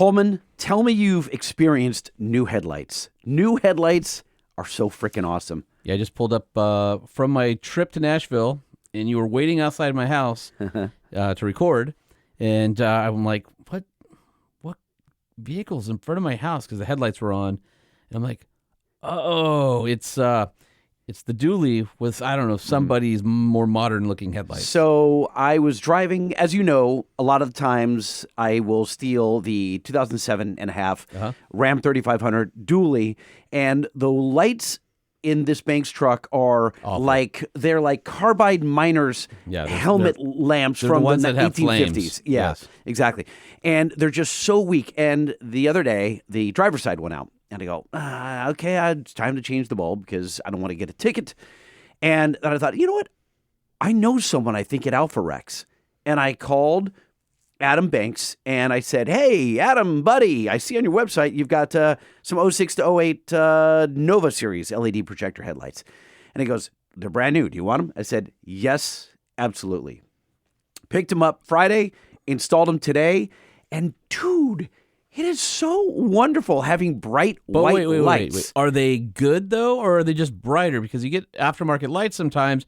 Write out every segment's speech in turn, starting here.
Holman, tell me you've experienced new headlights. New headlights are so freaking awesome. Yeah, I just pulled up from my trip to Nashville, and you were waiting outside my house to record, and I'm like, what vehicle's in front of my house? Because the headlights were on, and I'm like, oh, it's the dually with, I don't know, somebody's more modern-looking headlights. So I was driving, as you know, a lot of times I will steal the 2007 and a half Ram 3500 dually, and the lights in this Banks truck are awful. They're like carbide miners helmet lamps from the ones that have 1850s. Flames. Yeah, yes. Exactly. And they're just so weak. And the other day, the driver's side went out. And I go, okay, it's time to change the bulb because I don't want to get a ticket. And then I thought, you know what? I know someone, I think, at Alpha Rex. And I called Adam Banks, and I said, hey, Adam, buddy, I see on your website you've got some 06 to 08 Nova Series LED projector headlights. And he goes, they're brand new. Do you want them? I said, yes, absolutely. Picked them up Friday, installed them today, and dude, it is so wonderful having bright white lights. Wait. Are they good, though, or are they just brighter? Because you get aftermarket lights sometimes,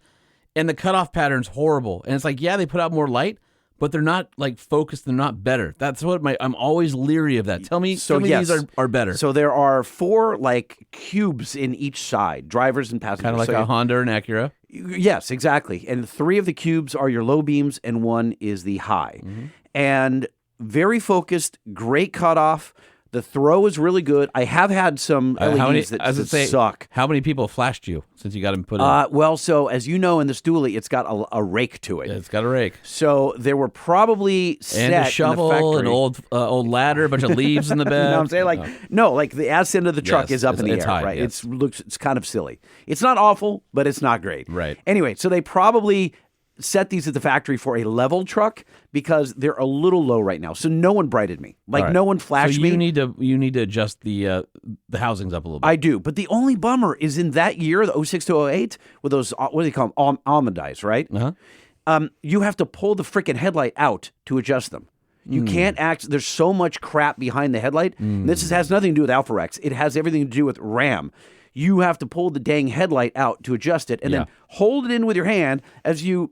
and the cutoff pattern's horrible. And it's like, yeah, they put out more light, but they're not like focused. They're not better. That's what I'm always leery of that. Tell me these are better. So there are 4 like cubes in each side, drivers and passengers. Kind of like a Honda and Acura. Yes, exactly. And 3 of the cubes are your low beams, and 1 is the high. Mm-hmm. And very focused, great cutoff. The throw is really good. I have had some LEDs that suck. How many people flashed you since you got them put in? Well, so as you know, in this dually, it's got a rake to it. Yeah, it's got a rake. So there were probably set and a shovel, in the an old ladder, a bunch of leaves in the bed. No, I'm saying like the ass end of the truck is up in the air. High, right? Yes. It's kind of silly. It's not awful, but it's not great. Right. Anyway, so they probably set these at the factory for a level truck because they're a little low right now. So no one brighted me. No one flashed me. So you need to adjust the housings up a little bit. I do. But the only bummer is in that year, the 06 to 08, with those, what do they call them? Armadais, right? Uh-huh. You have to pull the freaking headlight out to adjust them. You can't there's so much crap behind the headlight. This has nothing to do with Alpha Rex. It has everything to do with Ram. You have to pull the dang headlight out to adjust it and then hold it in with your hand as you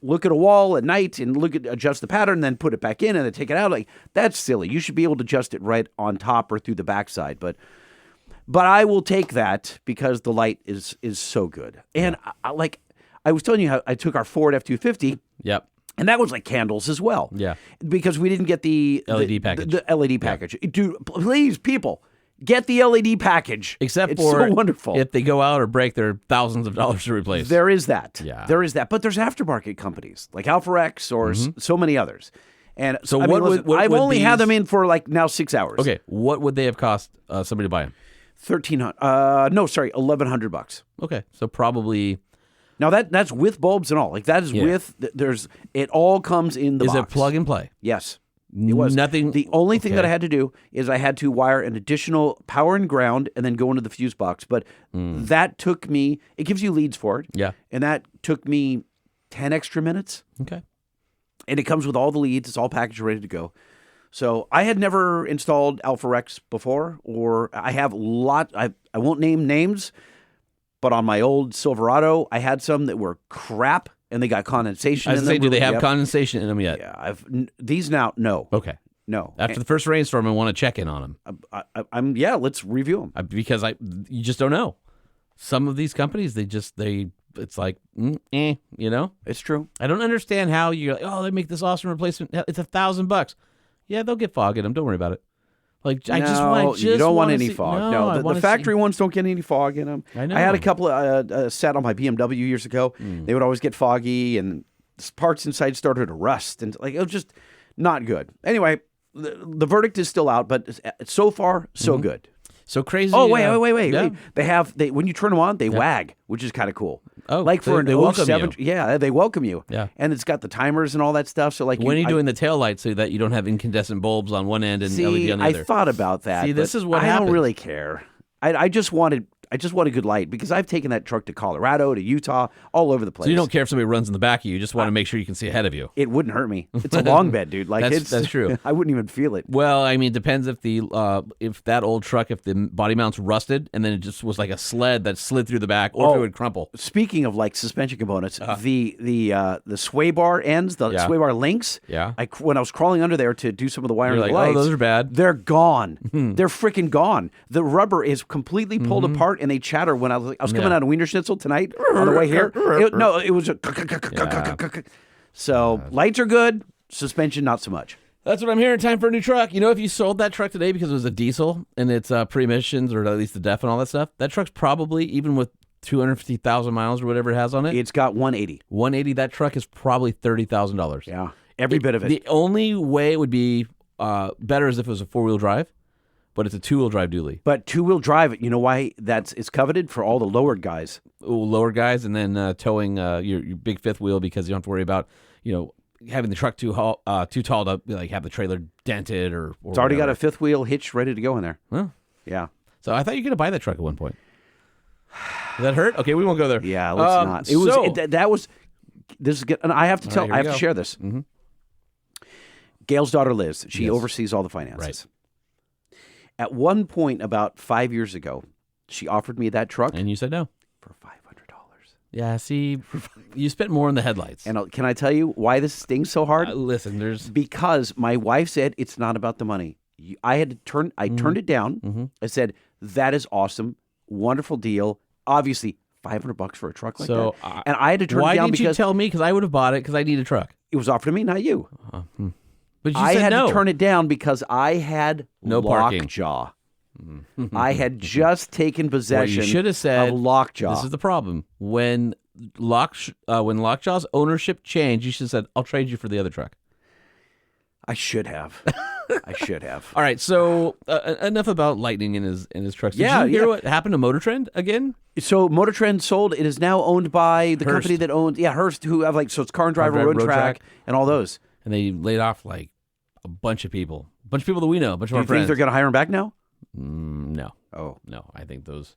look at a wall at night and adjust the pattern, and then put it back in and then take it out. That's silly. You should be able to adjust it right on top or through the backside. But I will take that because the light is so good. And I was telling you how I took our Ford F-250. Yep. And that was like candles as well. Yeah. Because we didn't get the LED package. The LED package. Yeah. Dude, please, people, get the LED package. It's so wonderful. If they go out or break, they're thousands of dollars to replace. There is that. Yeah. There is that. But there's aftermarket companies like Alpha Rex or so many others. And so I've only had them in for now 6 hours. Okay. What would they have cost somebody to buy them? $1,100. Okay. So probably. Now that's with bulbs and all. That is with it all comes in the box. Is it plug and play? Yes. It was nothing. The only thing that I had to do is I had to wire an additional power and ground and then go into the fuse box. But that took me. It gives you leads for it. Yeah. And that took me 10 extra minutes. Okay. And it comes with all the leads. It's all packaged, ready to go. So I had never installed Alpha Rex before, or I have a lot. I won't name names, but on my old Silverado, I had some that were crap. And they got condensation in them. Do they have condensation in them yet? Yeah. These now, no. Okay. No. After the first rainstorm, I want to check in on them. Let's review them. Because you just don't know. Some of these companies, it's like, you know? It's true. I don't understand how you're like, they make this awesome replacement. It's $1,000. Yeah, they'll get fog in them. Don't worry about it. You don't want any fog. No, the factory ones don't get any fog in them. I know. I had a couple of sat on my BMW years ago. They would always get foggy, and parts inside started to rust, and it was just not good. Anyway, the verdict is still out, but so far, so good. So crazy. Oh, wait. They when you turn them on, they wag, which is kind of cool. Oh, for an they welcome 07, you. Yeah, they welcome you. Yeah. And it's got the timers and all that stuff. So when are you doing the taillights so that you don't have incandescent bulbs on one end and LED on the other? I thought about that. See, this is what I happens. don't really care. I just wanted I just want a good light because I've taken that truck to Colorado, to Utah, all over the place. So you don't care if somebody runs in the back of you. You just want to make sure you can see ahead of you. It wouldn't hurt me. It's a long bed, dude. Like that's true. I wouldn't even feel it. Well, I mean, it depends if that old truck, if the body mount's rusted, and then it just was like a sled that slid through the back, or if it would crumple. Speaking of like suspension components, the sway bar ends, the sway bar links. Yeah. When I was crawling under there to do some of the wiring You're of the like, lights, those are bad. They're gone. They're freaking gone. The rubber is completely pulled apart, and they chatter. When I was coming out of Wiener Schnitzel tonight on the way here, it was a. So lights are good, suspension not so much. That's what I'm hearing. Time for a new truck. You know, if you sold that truck today because it was a diesel and it's pre-emissions or at least the DEF and all that stuff, that truck's probably, even with 250,000 miles or whatever it has on it. It's got 180. 180. That truck is probably $30,000. Yeah, every bit of it. The only way it would be better is if it was a 4-wheel drive, but it's a 2-wheel drive dually. But 2-wheel drive, you know why it's coveted? For all the lowered guys. Lower guys, and then towing your big fifth wheel because you don't have to worry about, having the truck too tall to like have the trailer dented or it's already got a fifth wheel hitch ready to go in there. Huh? Yeah. So I thought you were going to buy that truck at one point. Does that hurt? Okay, we won't go there. Yeah, let's not. It was that was. This is good, and I have to tell. I have to share this. Mm-hmm. Gail's daughter Liz. She oversees all the finances. Right. At one point, about 5 years ago, she offered me that truck, and you said no for $500. Yeah, see, you spent more on the headlights. And can I tell you why this stings so hard? Listen, because my wife said it's not about the money. I had to turn. I turned it down. Mm-hmm. I said that is awesome, wonderful deal. Obviously, $500 for a truck like that. And I had to turn it down because why didn't you tell me? Because I would have bought it because I need a truck. It was offered to me, not you. But you I said had no. to turn it down because I had no parking. Lockjaw. I had just taken possession. What you should have said, of Lockjaw. This is the problem. When Lockjaw's ownership changed, you should have said, "I'll trade you for the other truck." I should have. I should have. All right. So enough about Lightning in his trucks. Did you hear what happened to Motor Trend again? So Motor Trend sold. It is now owned by the company that owns Hearst, who have so it's Car and Driver, Road Track, and all those. And they laid off like a bunch of people that we know, a bunch of our friends. Do you think they're going to hire them back now? No. Oh. No, I think those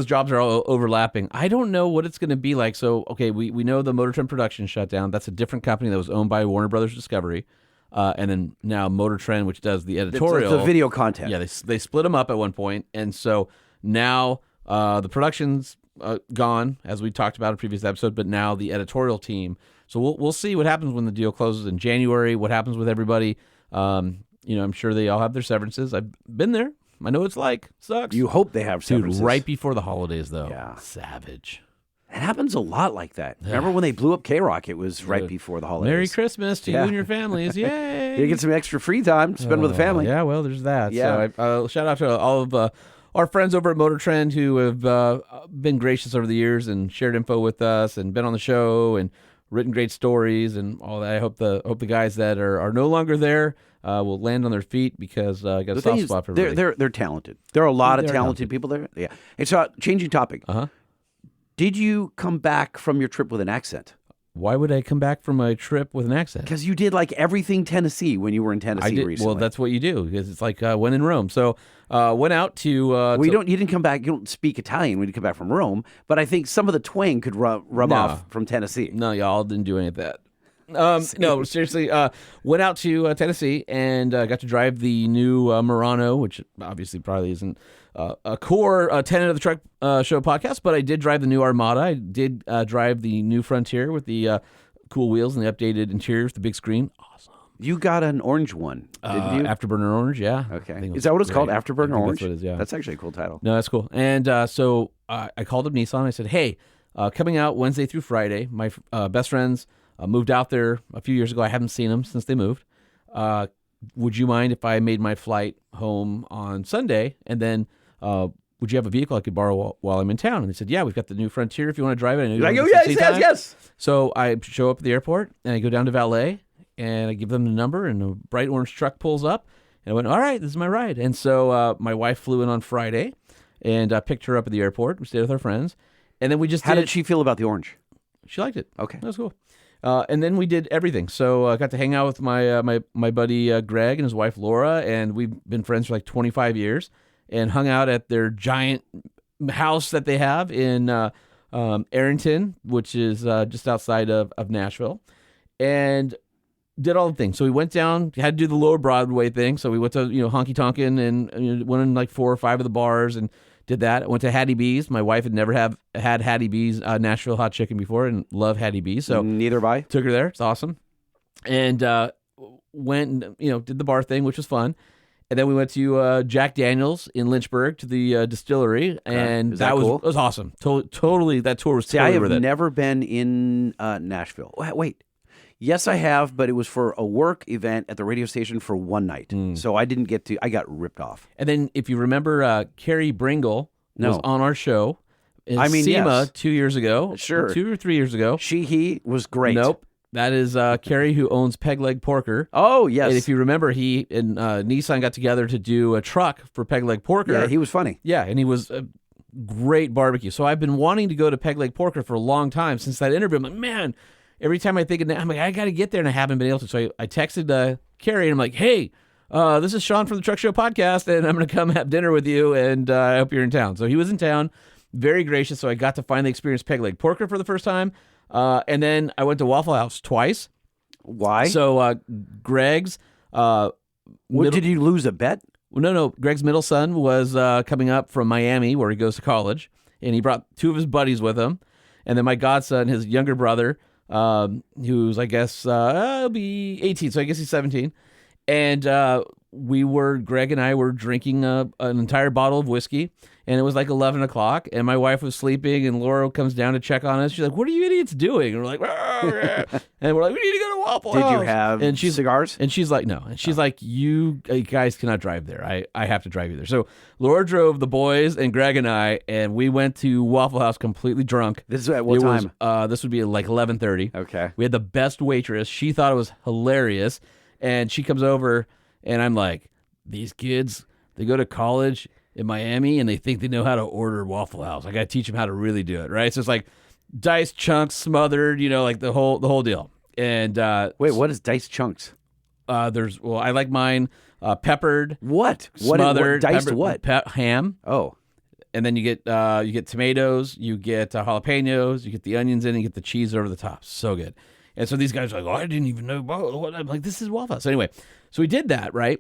jobs are all overlapping. I don't know what it's going to be like. So, okay, we know the Motor Trend production shut down. That's a different company that was owned by Warner Brothers Discovery. And then now Motor Trend, which does the editorial. The video content. Yeah, they split them up at one point. And so now the production's gone, as we talked about in a previous episode, but now the editorial team. So we'll see what happens when the deal closes in January, what happens with everybody. I'm sure they all have their severances. I've been there. I know what it's like. Sucks. You hope they have severances. Dude, right before the holidays, though. Yeah. Savage. It happens a lot like that. Remember when they blew up K-Rock? It was right before the holidays. Merry Christmas to you and your families. Yay. You get some extra free time to spend with the family. Yeah, well, there's that. Yeah. So shout out to all of our friends over at Motor Trend who have been gracious over the years and shared info with us and been on the show and written great stories and all that. I hope the guys that are no longer there will land on their feet because I got a soft spot for everybody. They're talented. There are a lot of talented people there. Yeah. And so, changing topic. Did you come back from your trip with an accent? Why would I come back from a trip with an accent? Because you did like everything Tennessee when you were in Tennessee recently. Well, that's what you do because it's like when in Rome. So went out to. You didn't come back. You don't speak Italian when you come back from Rome. But I think some of the twang could rub off from Tennessee. No, y'all didn't do any of that. No, seriously. Went out to Tennessee and got to drive the new Murano, which obviously probably isn't a core tenet of the Truck Show podcast, but I did drive the new Armada. I did drive the new Frontier with the cool wheels and the updated interior with the big screen. Awesome. You got an orange one, didn't you? Afterburner orange, yeah. Okay. Is that what it's called? Afterburner orange? That's what it is, yeah. That's actually a cool title. No, that's cool. And so I called up Nissan. I said, hey, coming out Wednesday through Friday, my best friends moved out there a few years ago. I haven't seen them since they moved. Would you mind if I made my flight home on Sunday? And then would you have a vehicle I could borrow while I'm in town? And they said, yeah, we've got the new Frontier if you want to drive it. I know yes. So I show up at the airport, and I go down to valet, and I give them the number, and a bright orange truck pulls up. And I went, all right, this is my ride. And so my wife flew in on Friday and picked her up at the airport. We stayed with our friends. And then we just How did she feel about the orange? She liked it. Okay. That was cool. And then we did everything. So I got to hang out with my buddy Greg and his wife Laura, and we've been friends for like 25 years, and hung out at their giant house that they have in Arrington, which is just outside of Nashville, and did all the things. So we went down, had to do the Lower Broadway thing. So we went to Honky Tonkin and went in like 4 or 5 of the bars and did that. I went to Hattie B's. My wife had never had Hattie B's Nashville hot chicken before and love Hattie B's. So neither have I. Took her there. It's awesome. And went and did the bar thing, which was fun. And then we went to Jack Daniel's in Lynchburg to the distillery, and that cool? was awesome. Totally, that tour was totally I have worth it. never been in Nashville. Wait. Yes, I have, but it was for a work event at the radio station for one night. So I didn't get to, I got ripped off. And then if you remember, Carrie Bringle was on our show in SEMA yes. 2 years ago. Sure. 2 or 3 years ago. He was great. Nope. That is Carrie, who owns Peg Leg Porker. Oh, yes. And if you remember, he and Nissan got together to do a truck for Peg Leg Porker. Yeah, he was funny. Yeah, and he was a great barbecue. So I've been wanting to go to Peg Leg Porker for a long time since that interview. I'm like, man, every time I think of that, I'm like, I got to get there, and I haven't been able to. So I texted Carrie, and I'm like, hey, this is Sean from the Truck Show Podcast, and I'm going to come have dinner with you, and I hope you're in town. So he was in town, very gracious. So I got to finally experience Peg Leg Porker for the first time. And then I went to Waffle House twice. Why? So Greg's... did you lose a bet? No. Greg's middle son was coming up from Miami, where he goes to college, and he brought 2 of his buddies with him. And then my godson, his younger brother, who's, I guess, he'll be 18, so I guess he's 17. And Greg and I were drinking an entire bottle of whiskey, and it was like 11 o'clock, and my wife was sleeping, and Laura comes down to check on us. She's like, what are you idiots doing? And we're like, and we're like, we need to go to Waffle House. Did you have cigars? And she's like, no. And she's like, you guys cannot drive there. I have to drive you there. So Laura drove the boys and Greg and I, and we went to Waffle House completely drunk. This is at what time? This would be like 11:30. Okay. We had the best waitress. She thought it was hilarious. And she comes over, and I'm like, these kids, they go to college in Miami, and they think they know how to order Waffle House. I got to teach them how to really do it, right? So it's like diced chunks, smothered, like the whole deal. And wait, what is diced chunks? I like mine peppered. What? Smothered. What diced peppered, ham. Oh. And then you get tomatoes, you get jalapenos, you get the onions in, and you get the cheese over the top. So good. And so these guys are like, I didn't even know. I'm like, this is Waffle House. So anyway, so we did that, right?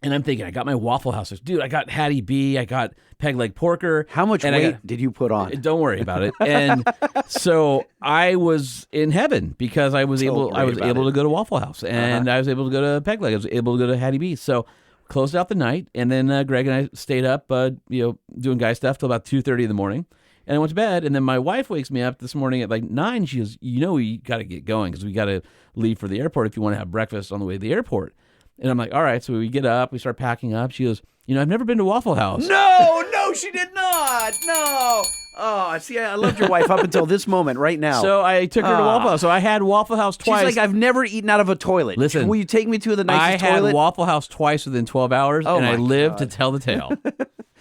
And I'm thinking, I got my Waffle House. Dude, I got Hattie B. I got Peg Leg Porker. How much weight did you put on? Don't worry about it. And so I was in heaven because I was able to go to Waffle House, and I was able to go to Peg Leg. I was able to go to Hattie B. So closed out the night, and then Greg and I stayed up, doing guy stuff till about 2:30 in the morning. And I went to bed, and then my wife wakes me up this morning at like 9. She goes, we got to get going because we got to leave for the airport if you want to have breakfast on the way to the airport. And I'm like, all right. So we get up, we start packing up. She goes, I've never been to Waffle House. No, she did not. No. Oh, see, I loved your wife up until this moment right now. So I took her to Waffle House. So I had Waffle House twice. She's like, I've never eaten out of a toilet. Listen. Will you take me to the nicest toilet? I had Waffle House twice within 12 hours, and I lived to tell the tale.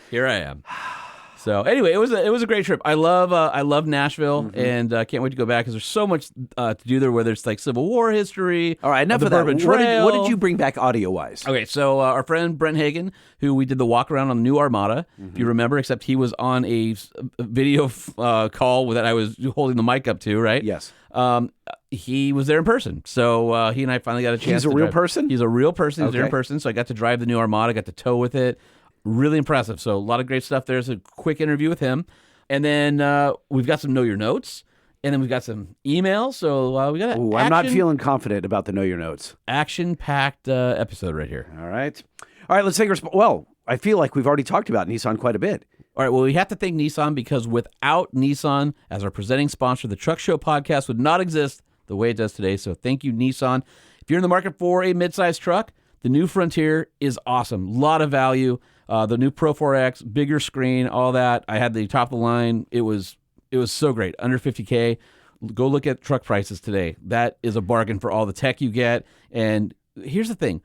Here I am. So anyway, it was a great trip. I love Nashville, and can't wait to go back because there's so much to do there. Whether it's like Civil War history, all right, enough of that. Bourbon Trail. What did you bring back audio wise? Okay, so our friend Brent Hagen, who we did the walk around on the new Armada, if you remember, except he was on a video call that I was holding the mic up to, right? Yes. He was there in person, so he and I finally got a chance. He's a real person. He's a real person. He's there in person, so I got to drive the new Armada, got to tow with it. Really impressive. So a lot of great stuff. There's a quick interview with him. And then we've got some Know Your Notes. And then we've got some emails. So we got I'm not feeling confident about the Know Your Notes. Action-packed episode right here. All right, let's take well, I feel like we've already talked about Nissan quite a bit. All right, well, we have to thank Nissan because without Nissan as our presenting sponsor, the Truck Show podcast would not exist the way it does today. So thank you, Nissan. If you're in the market for a midsize truck, the new Frontier is awesome. A lot of value. The new Pro 4X, bigger screen, all that. I had the top of the line. It was so great. Under $50K. Go look at truck prices today. That is a bargain for all the tech you get. And here's the thing.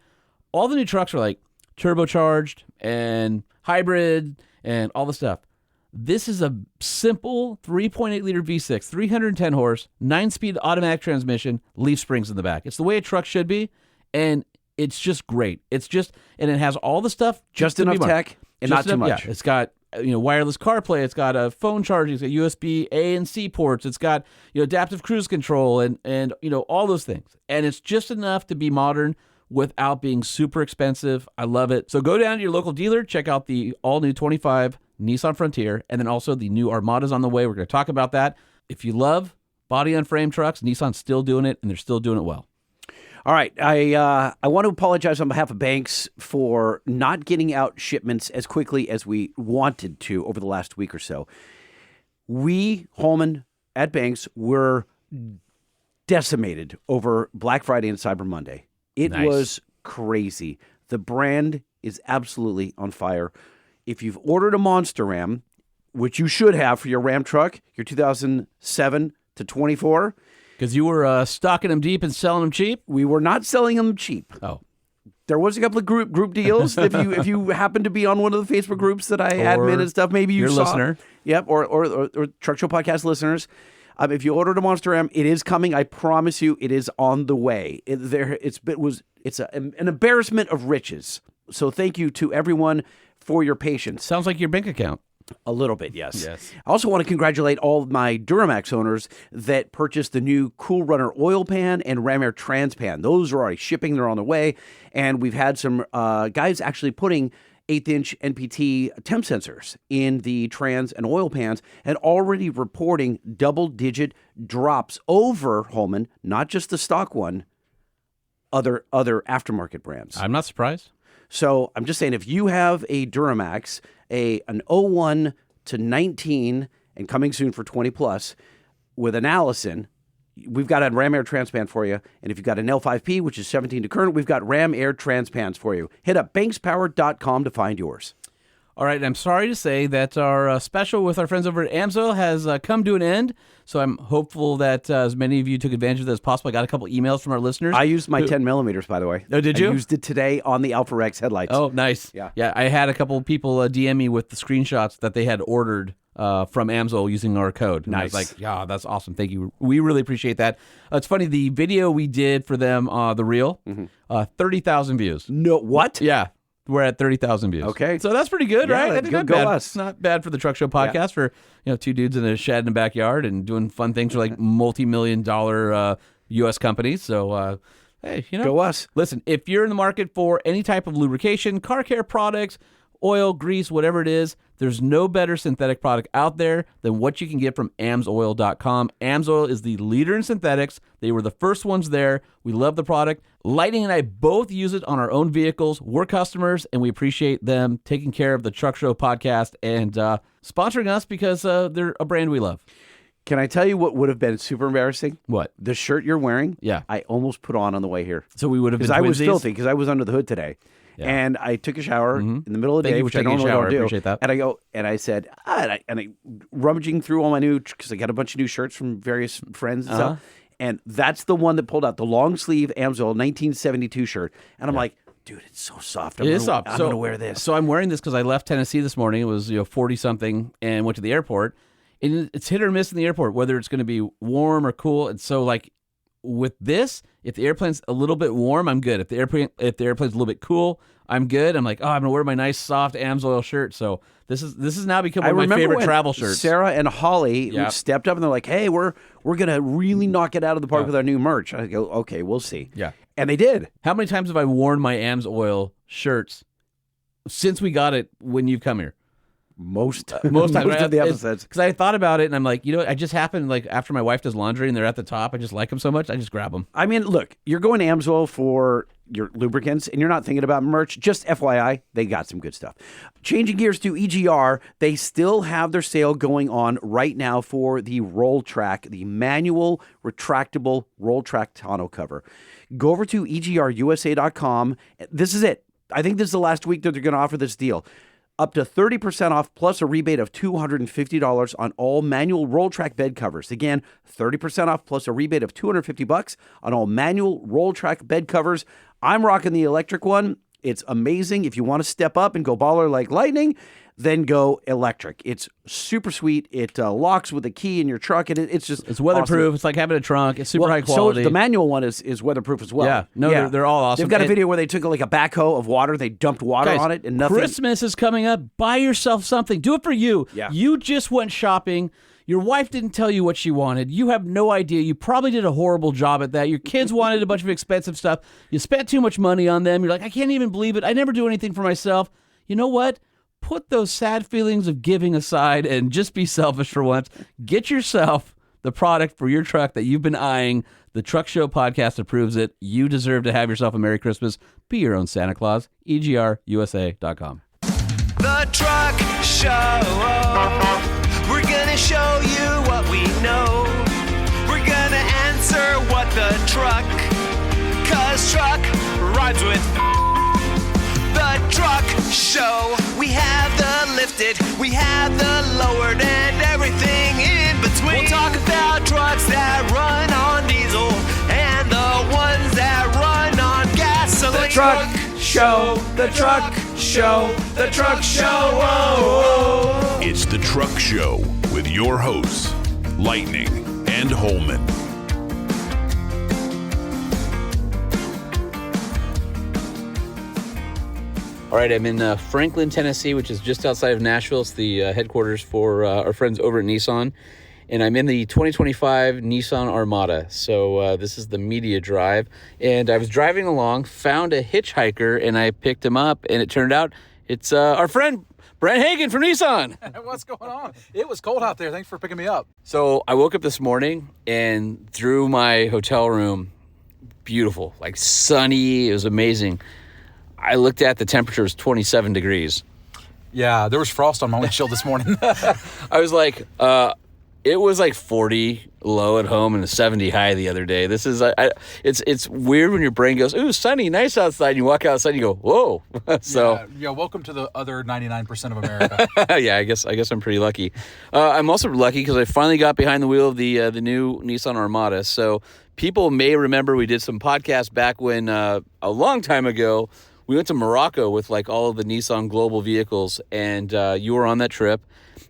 All the new trucks are like turbocharged and hybrid and all the stuff. This is a simple 3.8-liter V6, 310 horse, 9-speed automatic transmission, leaf springs in the back. It's the way a truck should be. And it's just great. And it has all the stuff. Just enough tech and not too much. Yeah, it's got wireless CarPlay. It's got a phone charging. It's got USB A and C ports. It's got adaptive cruise control and all those things. And it's just enough to be modern without being super expensive. I love it. So go down to your local dealer, check out the all-new 25 Nissan Frontier, and then also the new Armada's on the way. We're going to talk about that. If you love body-on-frame trucks, Nissan's still doing it, and they're still doing it well. All right. I want to apologize on behalf of Banks for not getting out shipments as quickly as we wanted to over the last week or so. We, Holman, at Banks, were decimated over Black Friday and Cyber Monday. It was crazy. The brand is absolutely on fire. If you've ordered a Monster Ram, which you should have for your Ram truck, your 2007 to 24. Because you were stocking them deep and selling them cheap? We were not selling them cheap. Oh. There was a couple of group deals. If you happen to be on one of the Facebook groups that I admin and stuff, maybe you saw. Your listener. Yep, or Truck Show Podcast listeners. If you ordered a Monster Ram, it is coming. I promise you, it is on the way. It's an embarrassment of riches. So thank you to everyone for your patience. Sounds like your bank account. A little bit, yes. Yes. I also want to congratulate all of my Duramax owners that purchased the new Cool Runner oil pan and Ram Air Trans pan. Those are already shipping. They're on their way. And we've had some guys actually putting 1/8-inch NPT temp sensors in the trans and oil pans and already reporting double-digit drops over, Holman, not just the stock one, other aftermarket brands. I'm not surprised. So I'm just saying, if you have a Duramax, an 01 to 19, and coming soon for 20 plus, with an Allison, we've got a Ram Air Transpan for you. And if you've got an L5P, which is 17 to current, we've got Ram Air Transpans for you. Hit up bankspower.com to find yours. All right, I'm sorry to say that our special with our friends over at AMSOIL has come to an end, so I'm hopeful that as many of you took advantage of that as possible. I got a couple emails from our listeners. I used my 10 millimeters, by the way. Oh, did you? I used it today on the Alpha Rex headlights. Oh, nice. Yeah, I had a couple people DM me with the screenshots that they had ordered from AMSOIL using our code. And nice. I was like, yeah, that's awesome. Thank you. We really appreciate that. It's funny, the video we did for them, the reel, 30,000 views. No, what? Yeah. We're at 30,000 views. Okay. So that's pretty good, right? I think go bad. us. It's not bad for the Truck Show podcast for, two dudes in a shed in the backyard and doing fun things for like multi-million-dollar U.S. companies. So, hey, Go us. Listen, if you're in the market for any type of lubrication, car care products, oil, grease, whatever it is, there's no better synthetic product out there than what you can get from AMSOIL.com. AMSOIL is the leader in synthetics. They were the first ones there. We love the product. Lightning and I both use it on our own vehicles. We're customers, and we appreciate them taking care of the Truck Show podcast and sponsoring us because they're a brand we love. Can I tell you what would have been super embarrassing? What? The shirt you're wearing, Yeah. I almost put on the way here. So we would have been Because I was twinsies? filthy, because I was under the hood today. Yeah. And I took a shower in the middle of the Thank day, you for which I taking a normally shower. don't do. I appreciate that. And I go, and I said, I rummaging through all my new, because I got a bunch of new shirts from various friends and stuff. And that's the one that pulled out, the long sleeve AMSOIL 1972 shirt. And I'm like, dude, it's so soft. It is soft. I'm going to wear this. So I'm wearing this because I left Tennessee this morning. It was 40-something and went to the airport. And it's hit or miss in the airport, whether it's going to be warm or cool. And so, like, with this, if the airplane's a little bit warm, I'm good. If the airplane's a little bit cool, I'm good. I'm like, I'm gonna wear my nice soft AMSOIL shirt. So this is now become one of my favorite travel shirts. Sarah and Holly stepped up and they're like, hey, we're gonna really knock it out of the park with our new merch. I go, okay, we'll see. Yeah. And they did. How many times have I worn my AMSOIL shirts since we got it when you've come here? Most times. Most of the episodes. Because I thought about it and I'm like, I just happened, like, after my wife does laundry and they're at the top, I just like them so much, I just grab them. I mean, look, you're going to AMSOIL for your lubricants and you're not thinking about merch. Just FYI, they got some good stuff. Changing gears to EGR, they still have their sale going on right now for the Roll Track, the manual retractable Roll Track tonneau cover. Go over to EGRUSA.com. This is it. I think this is the last week that they're going to offer this deal. Up to 30% off plus a rebate of $250 on all manual Roll Track bed covers. Again, 30% off plus a rebate of $250 on all manual Roll Track bed covers. I'm rocking the electric one. It's amazing. If you want to step up and go baller like lightning, then go electric. It's super sweet. It locks with a key in your truck, and it's weatherproof. awesome. It's like having a trunk. It's super high quality. So the manual one is weatherproof as well. Yeah, they're all awesome. They've got a video where they took like a backhoe of water, they dumped water on it, and nothing. Christmas is coming up. Buy yourself something. Do it for you. Yeah. You just went shopping. Your wife didn't tell you what she wanted. You have no idea. You probably did a horrible job at that. Your kids wanted a bunch of expensive stuff. You spent too much money on them. You're like, I can't even believe it. I never do anything for myself. You know what? Put those sad feelings of giving aside and just be selfish for once. Get yourself the product for your truck that you've been eyeing. The Truck Show podcast approves it. You deserve to have yourself a Merry Christmas. Be your own Santa Claus. EGRUSA.com. The Truck Show. We're gonna show you what we know. We're gonna answer what the truck. 'Cause truck rhymes with the Truck Show. We have the lifted, we have the lowered, and everything in between. We'll talk about trucks that run on diesel and the ones that run on gasoline. The Truck Show, the Truck Show, the Truck Show. Whoa. It's the Truck Show with your hosts, Lightning and Holman. All right, I'm in Franklin, Tennessee, which is just outside of Nashville. It's the headquarters for our friends over at Nissan. And I'm in the 2025 Nissan Armada. So this is the media drive. And I was driving along, found a hitchhiker, and I picked him up. And it turned out it's our friend, Brent Hagen from Nissan. What's going on? It was cold out there. Thanks for picking me up. So I woke up this morning, and through my hotel room, beautiful, like sunny. It was amazing. I looked at the temperature was 27 degrees. Yeah, there was frost on my windshield this morning. I was like, it was like 40 low at home and a 70 high the other day. This is, it's weird when your brain goes, ooh, sunny, nice outside. And you walk outside and you go, whoa. So yeah, welcome to the other 99% of America. yeah, I guess I'm pretty lucky. I'm also lucky because I finally got behind the wheel of the new Nissan Armada. So people may remember we did some podcasts back when a long time ago. We went to Morocco with like all of the Nissan global vehicles, and you were on that trip.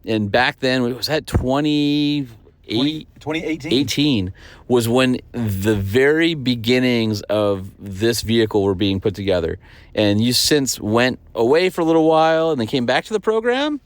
And back then, it was at 2018 was when the very beginnings of this vehicle were being put together. And you since went away for a little while and then came back to the program?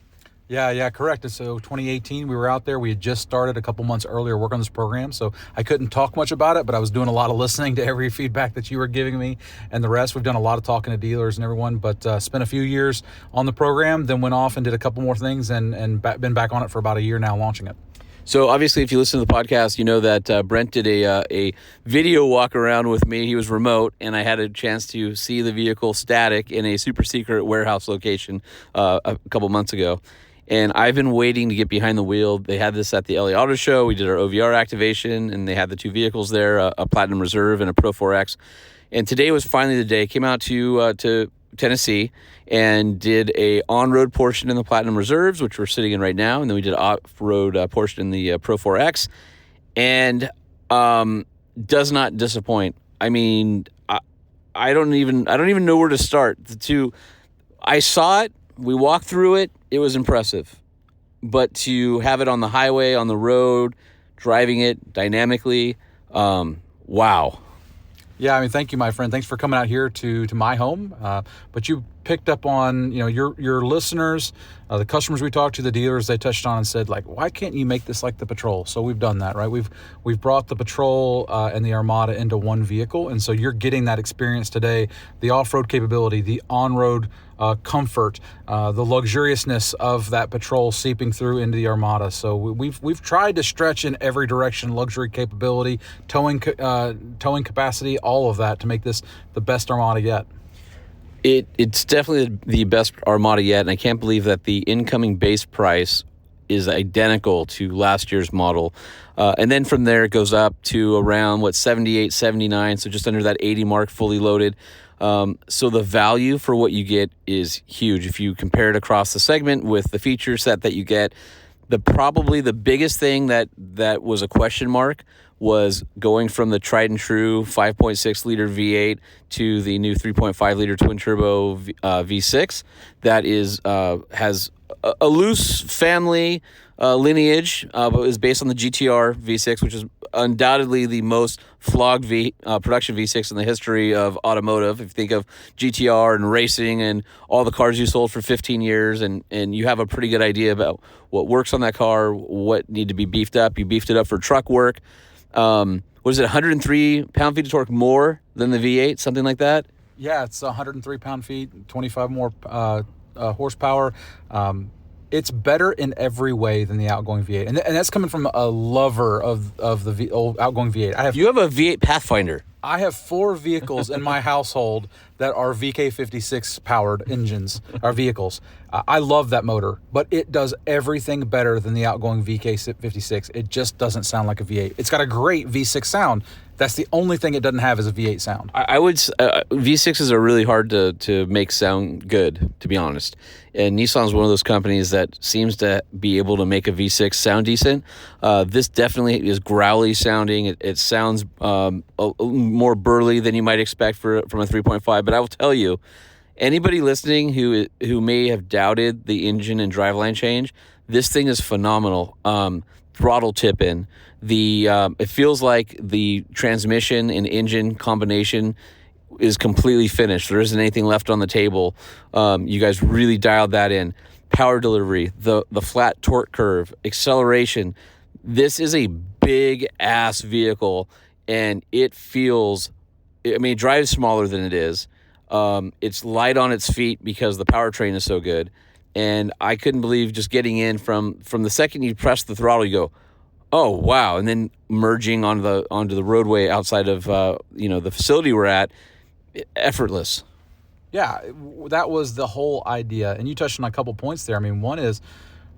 Yeah, correct. And so 2018, we were out there. We had just started a couple months earlier work on this program, so I couldn't talk much about it, but I was doing a lot of listening to every feedback that you were giving me and the rest. We've done a lot of talking to dealers and everyone, but spent a few years on the program, then went off and did a couple more things and been back on it for about a year now launching it. So obviously, if you listen to the podcast, you know that Brent did a video walk around with me. He was remote, and I had a chance to see the vehicle static in a super secret warehouse location a couple months ago. And I've been waiting to get behind the wheel. They had this at the LA Auto Show. We did our OVR activation, and they had the two vehicles there, a Platinum Reserve and a Pro 4X. And today was finally the day. Came out to Tennessee and did a on-road portion in the Platinum Reserves, which we're sitting in right now, and then we did an off-road portion in the Pro 4X, and does not disappoint. I mean, I don't even know where to start. I saw it. We walked through it. It was impressive. But to have it on the highway, on the road, driving it dynamically, wow. Yeah, I mean, thank you, my friend. Thanks for coming out here to my home. But you picked up on, your listeners, the customers we talked to, the dealers, they touched on and said, like, why can't you make this like the Patrol? So we've done that, right? We've brought the Patrol and the Armada into one vehicle, and so you're getting that experience today, the off-road capability, the on-road comfort, the luxuriousness of that Patrol seeping through into the Armada. So we've tried to stretch in every direction, luxury capability, towing capacity, all of that to make this the best Armada yet. It's definitely the best Armada yet, and I can't believe that the incoming base price is identical to last year's model. And then from there, it goes up to around, 78, 79, so just under that 80 mark, fully loaded. So the value for what you get is huge. If you compare it across the segment with the feature set that you get, Probably the biggest thing that was a question mark was going from the tried and true 5.6 liter V8 to the new 3.5 liter twin turbo V6 that is has a loose family lineage, but is based on the GTR V6, which is undoubtedly the most flogged production V6 in the history of automotive. If you think of GTR and racing and all the cars you sold for 15 years, and you have a pretty good idea about what works on that car, what need to be beefed up. You beefed it up for truck work. What is it, 103 pound-feet of torque more than the V8, something like that? Yeah, it's 103 pound-feet, 25 more horsepower. It's better in every way than the outgoing V8, and that's coming from a lover of the old outgoing V8. You have a V8 Pathfinder. I have 4 vehicles in my household that are VK56 powered engines, or vehicles. I love that motor, but it does everything better than the outgoing VK56. It just doesn't sound like a V8. It's got a great V6 sound. That's the only thing it doesn't have is a V8 sound. I would V6s are really hard to make sound good, to be honest. And Nissan's one of those companies that seems to be able to make a V6 sound decent. This definitely is growly sounding. It sounds more burly than you might expect from a 3.5. But I will tell you, anybody listening who may have doubted the engine and driveline change, this thing is phenomenal. Throttle tip in. It feels like the transmission and engine combination is completely finished. There isn't anything left on the table. You guys really dialed that in. Power delivery, the flat torque curve, acceleration. This is a big ass vehicle, and it feels. It drives smaller than it is. It's light on its feet because the powertrain is so good. And I couldn't believe just getting in from the second you press the throttle, you go, oh wow! And then merging onto the roadway outside of the facility we're at, effortless. Yeah, that was the whole idea. And you touched on a couple points there. One is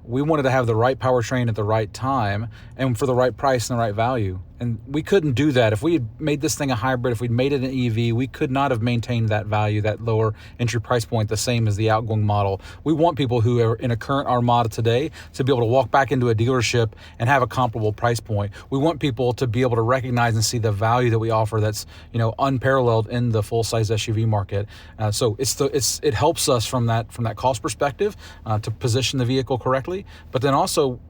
we wanted to have the right powertrain at the right time and for the right price and the right value. And we couldn't do that. If we had made this thing a hybrid, if we'd made it an EV, we could not have maintained that value, that lower entry price point, the same as the outgoing model. We want people who are in a current Armada today to be able to walk back into a dealership and have a comparable price point. We want people to be able to recognize and see the value that we offer that's unparalleled in the full-size SUV market. So it helps us from that cost perspective to position the vehicle correctly. But then also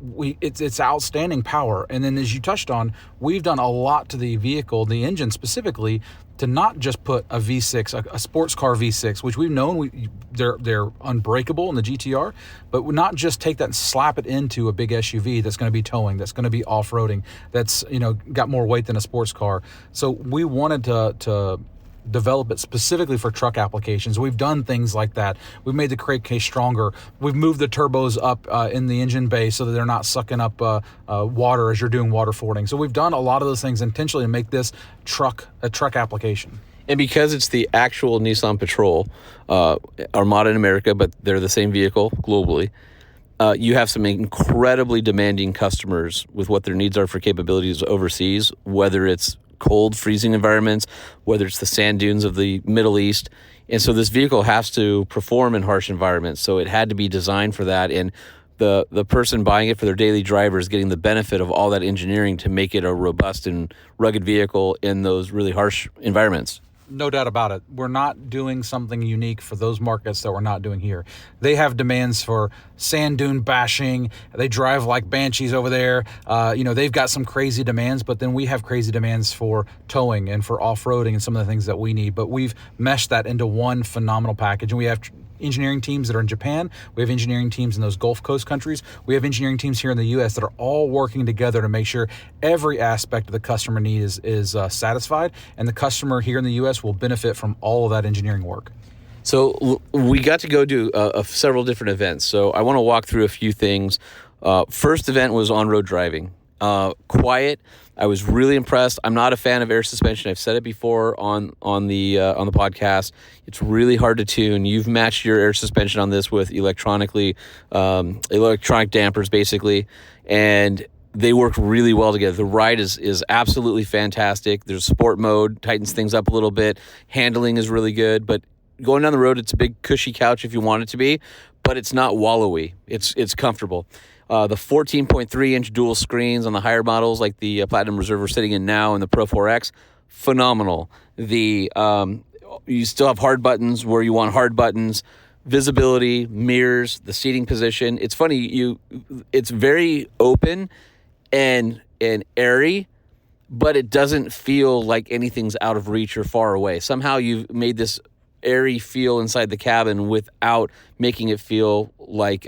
it's outstanding power. And then as you touched on, we've done a lot to the vehicle, the engine specifically, to not just put a V6, a sports car V6, which we've known they're unbreakable in the GTR, but not just take that and slap it into a big SUV that's going to be towing, that's going to be off-roading, that's got more weight than a sports car. So we wanted to develop it specifically for truck applications. We've done things like that. We've made the crate case stronger. We've moved the turbos up in the engine bay so that they're not sucking up water as you're doing water fording. So we've done a lot of those things intentionally to make this a truck application. And because it's the actual Nissan Patrol, Armada in America, but they're the same vehicle globally, you have some incredibly demanding customers with what their needs are for capabilities overseas, whether it's cold, freezing environments, whether it's the sand dunes of the Middle East. And so this vehicle has to perform in harsh environments. So it had to be designed for that. And the person buying it for their daily driver is getting the benefit of all that engineering to make it a robust and rugged vehicle in those really harsh environments. No doubt about it. We're not doing something unique for those markets that we're not doing here. They have demands for sand dune bashing. They drive like banshees over there. They've got some crazy demands, but then we have crazy demands for towing and for off-roading and some of the things that we need. But we've meshed that into one phenomenal package. And we have engineering teams that are in Japan. We have engineering teams in those Gulf Coast countries. We have engineering teams here in the U.S. that are all working together to make sure every aspect of the customer need is satisfied, and the customer here in the U.S. will benefit from all of that engineering work. So we got to go do several different events. So I want to walk through a few things. First event was on-road driving. Quiet. I was really impressed. I'm not a fan of air suspension. I've said it before on the podcast. It's really hard to tune. You've matched your air suspension on this with electronic dampers, basically, and they work really well together. The ride is absolutely fantastic. There's sport mode, tightens things up a little bit. Handling is really good, but going down the road, it's a big cushy couch if you want it to be, but it's not wallowy. It's comfortable. The 14.3-inch dual screens on the higher models, like the Platinum Reserve we're sitting in now and the Pro 4X, phenomenal. You still have hard buttons where you want hard buttons, visibility, mirrors, the seating position. It's funny, it's very open and airy, but it doesn't feel like anything's out of reach or far away. Somehow you've made this airy feel inside the cabin without making it feel like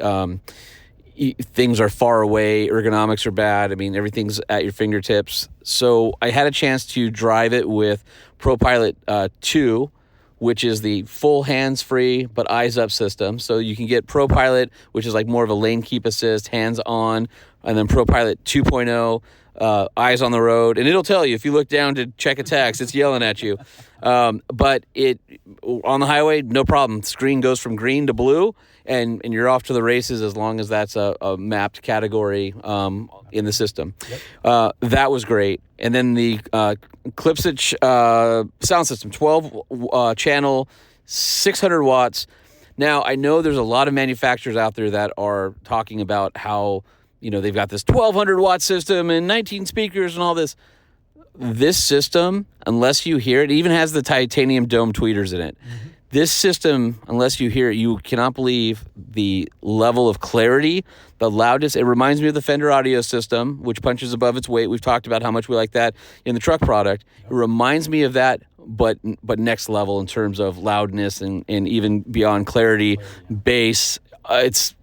things are far away, ergonomics are bad. I mean, everything's at your fingertips. So I had a chance to drive it with ProPilot 2, which is the full hands-free but eyes-up system. So you can get ProPilot, which is like more of a lane keep assist, hands-on, and then ProPilot 2.0, eyes on the road. And it'll tell you, if you look down to check a text, it's yelling at you. But on the highway, no problem. Screen goes from green to blue, and you're off to the races as long as that's a mapped category in the system. Yep. That was great. And then the Clipsich sound system, 12-channel, 600 watts. Now, I know there's a lot of manufacturers out there that are talking about how, they've got this 1,200-watt system and 19 speakers and all this. This system, unless you hear it, even has the titanium dome tweeters in it. Mm-hmm. This system, unless you hear it, you cannot believe the level of clarity, the loudness. It reminds me of the Fender audio system, which punches above its weight. We've talked about how much we like that in the truck product. It reminds me of that, but next level in terms of loudness and even beyond clarity, bass. It's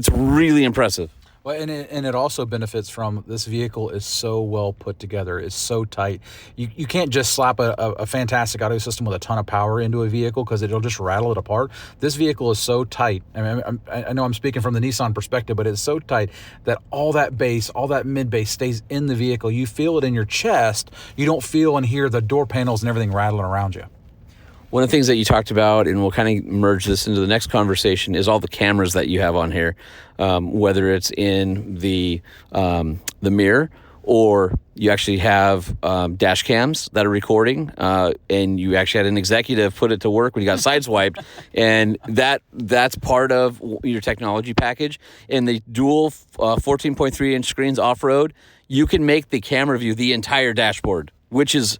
really impressive. Well, and it also benefits from this vehicle is so well put together. It's so tight. You can't just slap a fantastic audio system with a ton of power into a vehicle because it'll just rattle it apart. This vehicle is so tight. I know I'm speaking from the Nissan perspective, but it's so tight that all that bass, all that mid bass stays in the vehicle. You feel it in your chest. You don't feel and hear the door panels and everything rattling around you. One of the things that you talked about, and we'll kind of merge this into the next conversation, is all the cameras that you have on here, whether it's in the mirror or you actually have dash cams that are recording, and you actually had an executive put it to work when you got sideswiped, and that's part of your technology package. And the dual 14.3-inch screens off-road, you can make the camera view the entire dashboard, which is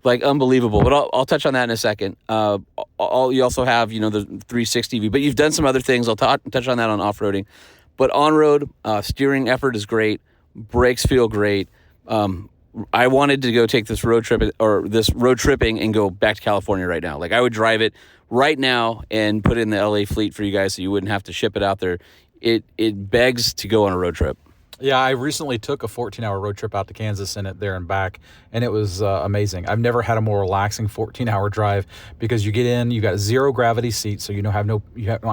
like unbelievable, but I'll touch on that in a second. You also have, the 360 view, but you've done some other things. I'll touch on that on off-roading. But on-road, steering effort is great. Brakes feel great. I wanted to go take this road tripping and go back to California right now. Like, I would drive it right now and put it in the LA fleet for you guys so you wouldn't have to ship it out there. It begs to go on a road trip. Yeah, I recently took a 14-hour road trip out to Kansas and it there and back, and it was amazing. I've never had a more relaxing 14-hour drive because you get in, you got zero gravity seats, so you don't have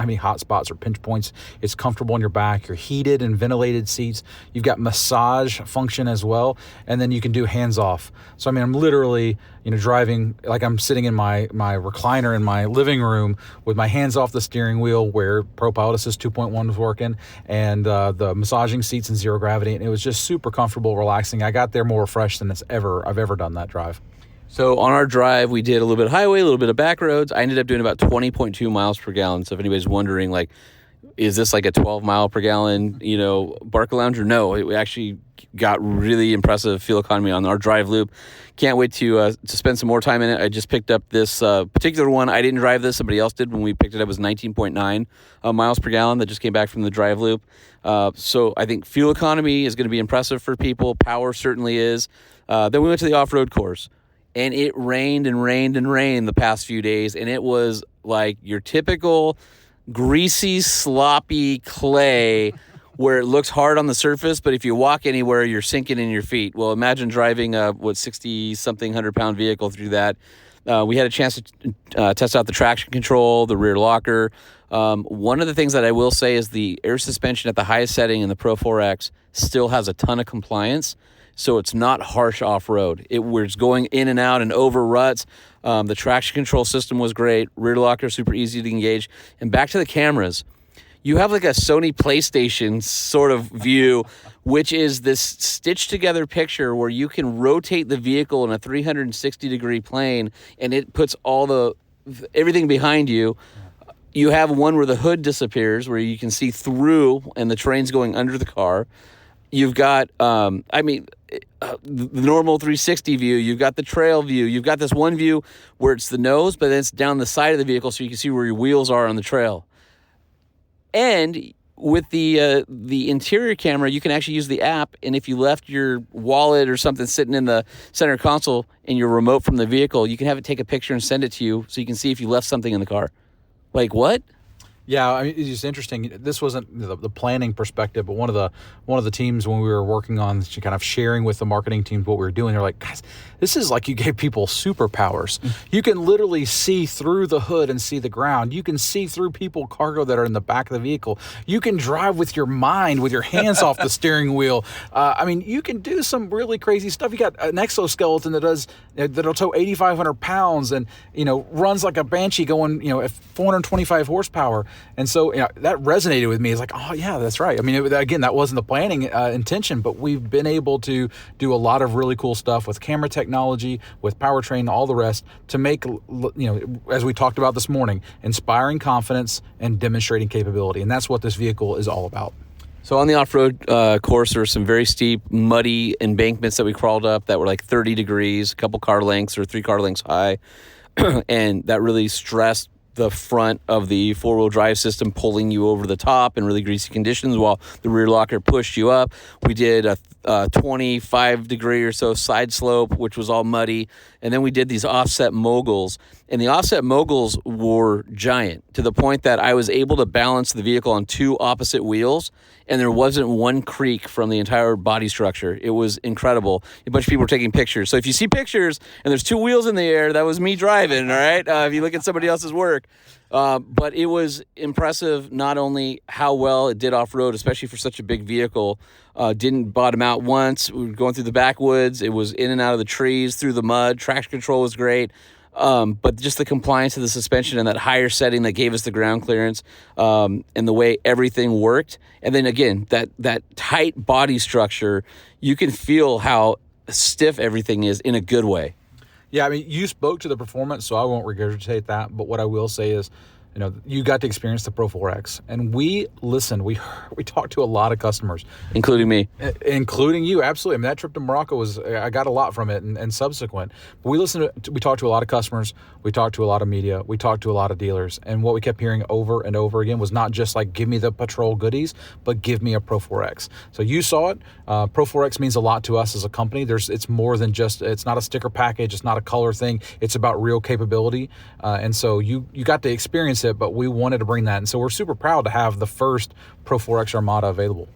any hot spots or pinch points. It's comfortable on your back. You're heated and ventilated seats. You've got massage function as well, and then you can do hands off. So I'm literally driving like I'm sitting in my recliner in my living room with my hands off the steering wheel where ProPilot Assist 2.1 was working, and the massaging seats in zero gravity, and it was just super comfortable, relaxing. I got there more refreshed than I've ever done that drive. So on our drive, we did a little bit of highway, a little bit of back roads. I ended up doing about 20.2 miles per gallon. So if anybody's wondering, like, is this like a 12 mile per gallon, Barca Lounger? No, it actually got really impressive fuel economy on our drive loop. Can't wait to spend some more time in it. I just picked up this particular one. I didn't drive this. Somebody else did. When we picked it up, it was 19.9 miles per gallon that just came back from the drive loop. So I think fuel economy is going to be impressive for people. Power certainly is. Then we went to the off-road course, and it rained and rained and rained the past few days, and it was like your typical greasy, sloppy clay where it looks hard on the surface, but if you walk anywhere, you're sinking in your feet. Well, imagine driving a 60-something 100-pound vehicle through that. We had a chance to test out the traction control, the rear locker. One of the things that I will say is the air suspension at the highest setting in the Pro 4X still has a ton of compliance, so it's not harsh off-road. We're just going in and out and over ruts. The traction control system was great. Rear locker, super easy to engage. And back to the cameras. You have like a Sony PlayStation sort of view, which is this stitched together picture where you can rotate the vehicle in a 360-degree plane, and it puts all the everything behind you. You have one where the hood disappears, where you can see through, and the terrain's going under the car. You've got, the normal 360 view. You've got the trail view. You've got this one view where it's the nose, but then it's down the side of the vehicle, so you can see where your wheels are on the trail. And with the interior camera, you can actually use the app, and if you left your wallet or something sitting in the center console and your remote from the vehicle, you can have it take a picture and send it to you so you can see if you left something in the car. Like, what? Yeah, I mean, it's just interesting. This wasn't the planning perspective, but one of the teams when we were working on kind of sharing with the marketing teams what we were doing, they're like, guys, this is like you gave people superpowers. You can literally see through the hood and see the ground. You can see through people cargo that are in the back of the vehicle. You can drive with your mind, with your hands off the steering wheel. I mean, you can do some really crazy stuff. You got an exoskeleton that'll tow 8,500 pounds and runs like a Banshee going at 425 horsepower. And so that resonated with me. It's like, oh yeah, that's right. I mean, again, that wasn't the planning intention, but we've been able to do a lot of really cool stuff with camera technology, with powertrain, all the rest to make, as we talked about this morning, inspiring confidence and demonstrating capability. And that's what this vehicle is all about. So on the off-road course, there were some very steep, muddy embankments that we crawled up that were like 30 degrees, a couple car lengths or 3 car lengths high. And that really stressed the front of the four-wheel drive system, pulling you over the top in really greasy conditions while the rear locker pushed you up. We did a 25-degree or so side slope, which was all muddy. And then we did these offset moguls. And the offset moguls were giant to the point that I was able to balance the vehicle on 2 opposite wheels, and there wasn't one creak from the entire body structure. It was incredible. A bunch of people were taking pictures. So if you see pictures and there's 2 wheels in the air, that was me driving, all right? If you look at somebody else's work. But it was impressive not only how well it did off-road, especially for such a big vehicle. Didn't bottom out once. We were going through the backwoods. It was in and out of the trees, through the mud. Traction control was great. But just the compliance of the suspension and that higher setting that gave us the ground clearance, and the way everything worked. And then again, that tight body structure, you can feel how stiff everything is in a good way. Yeah, I mean, you spoke to the performance, so I won't regurgitate that. But what I will say is, you got to experience the Pro 4X, and we listened. We talked to a lot of customers, including me, including you. Absolutely. I mean, that trip to Morocco I got a lot from it, and subsequent. But we talked to a lot of customers. We talked to a lot of media. We talked to a lot of dealers, and what we kept hearing over and over again was not just like, give me the patrol goodies, but give me a Pro 4X. So you saw it. Pro 4X means a lot to us as a company. It's more than just. It's not a sticker package. It's not a color thing. It's about real capability, and so you got to experience it, but we wanted to bring that. And so we're super proud to have the first Pro 4X Armada available.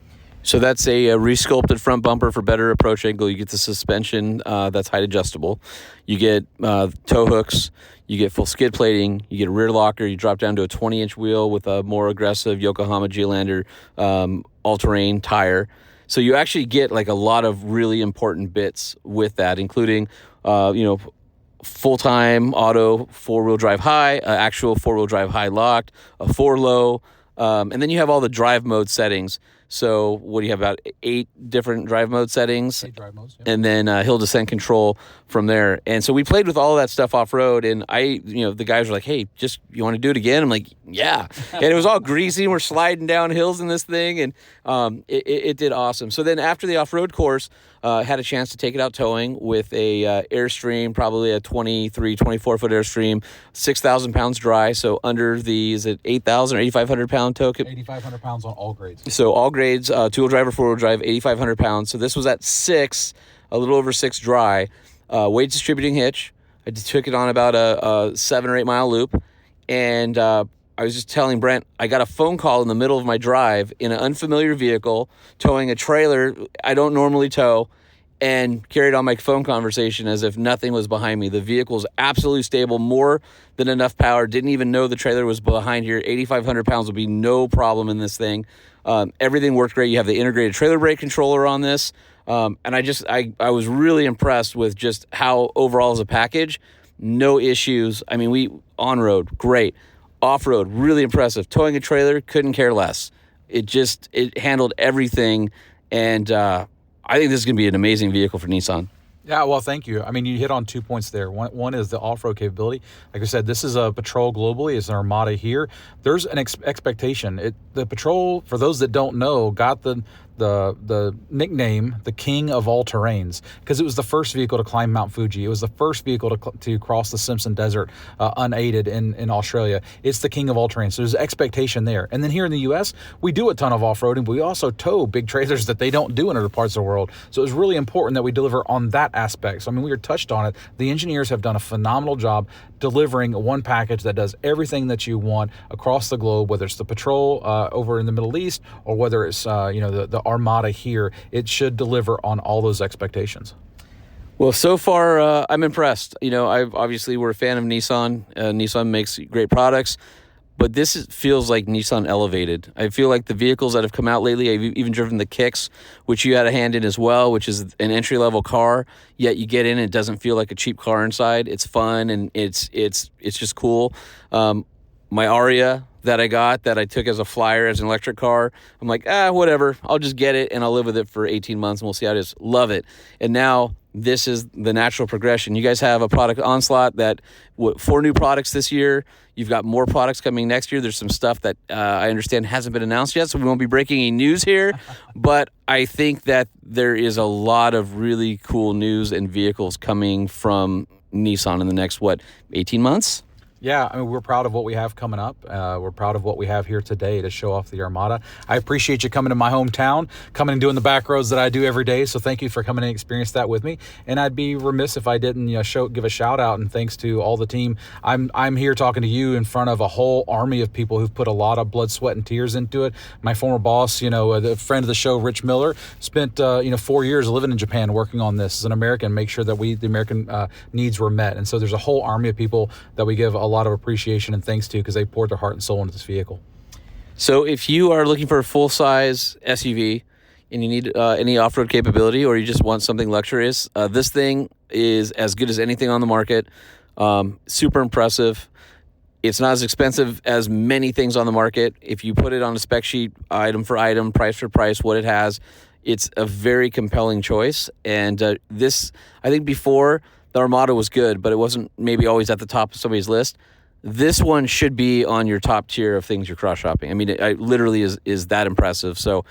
So that's a resculpted front bumper for better approach angle. You get the suspension that's height adjustable. You get tow hooks. You get full skid plating. You get a rear locker. You drop down to a 20-inch wheel with a more aggressive Yokohama Geolandar all-terrain tire. So you actually get like a lot of really important bits with that, including, full-time auto 4-wheel drive high, actual 4-wheel drive high locked, a 4-low, and then you have all the drive mode settings. So what do you have, about 8 different drive mode settings? 8 drive modes, yeah. And then hill descent control from there. And so we played with all of that stuff off-road, and the guys were like, hey, you want to do it again? I'm like, yeah. And it was all greasy, and we're sliding down hills in this thing, and it did awesome. So then after the off-road course, had a chance to take it out towing with a Airstream, probably a 23, 24-foot Airstream, 6,000 pounds dry, so under the, is it 8,000 or 8,500 pound tow? 8,500 pounds on all grades. So all grades, two-wheel drive or four-wheel drive, 8,500 pounds. So this was at 6, a little over 6 dry. Weight distributing hitch. I took it on about a 7 or 8 mile loop, and I was just telling Brent, I got a phone call in the middle of my drive in an unfamiliar vehicle, towing a trailer I don't normally tow, and carried on my phone conversation as if nothing was behind me. The vehicle's absolutely stable, more than enough power. Didn't even know the trailer was behind here. 8,500 pounds will be no problem in this thing. Everything worked great. You have the integrated trailer brake controller on this. And I was really impressed with just how overall as a package, no issues. I mean, we on-road, great. Off-road, really impressive. Towing a trailer, couldn't care less. It handled everything, and I think this is going to be an amazing vehicle for Nissan. Yeah, well, thank you. I mean, you hit on 2 points there. One is the off-road capability. Like I said, this is a Patrol globally. It's an Armada here. There's an expectation. The Patrol, for those that don't know, got the nickname the King of all terrains because it was the first vehicle to climb Mount Fuji. It was the first vehicle to cross the Simpson Desert unaided in Australia. It's the King of all terrains. So there's expectation there. And then here in the U.S., we do a ton of off-roading, but we also tow big trailers that they don't do in other parts of the world. So it's really important that we deliver on that aspect. So, I mean, we were touched on it. The engineers have done a phenomenal job delivering one package that does everything that you want across the globe, whether it's the Patrol over in the Middle East or whether it's the Armada here. It should deliver on all those expectations. Well, so far, I'm impressed. We're a fan of Nissan. Nissan makes great products, but feels like Nissan elevated. I feel like the vehicles that have come out lately, I've even driven the Kicks, which you had a hand in as well, which is an entry-level car, yet you get in and it doesn't feel like a cheap car inside. It's fun and it's just cool. My Aria that I took as a flyer as an electric car, I'm like, whatever. I'll just get it and I'll live with it for 18 months and we'll see how it is. Love it. And now this is the natural progression. You guys have a product onslaught 4 new products this year. You've got more products coming next year. There's some stuff that I understand hasn't been announced yet, so we won't be breaking any news here. But I think that there is a lot of really cool news and vehicles coming from Nissan in the next, 18 months? Yeah, I mean, we're proud of what we have coming up. We're proud of what we have here today to show off the Armada. I appreciate you coming to my hometown, coming and doing the back roads that I do every day. So thank you for coming and experience that with me. And I'd be remiss if I didn't give a shout out and thanks to all the team. I'm here talking to you in front of a whole army of people who've put a lot of blood, sweat, and tears into it. My former boss, the friend of the show, Rich Miller, spent 4 years living in Japan working on this as an American, make sure that the American needs were met. And so there's a whole army of people that we give a lot of appreciation and thanks to because they poured their heart and soul into this vehicle. So if you are looking for a full-size SUV and you need any off-road capability or you just want something luxurious, this thing is as good as anything on the market. Super impressive. It's not as expensive as many things on the market. If you put it on a spec sheet, item for item, price for price, what it has, it's a very compelling choice. And I think before, the Armada was good, but it wasn't maybe always at the top of somebody's list. This one should be on your top tier of things you're cross-shopping. I mean, it literally is that impressive. So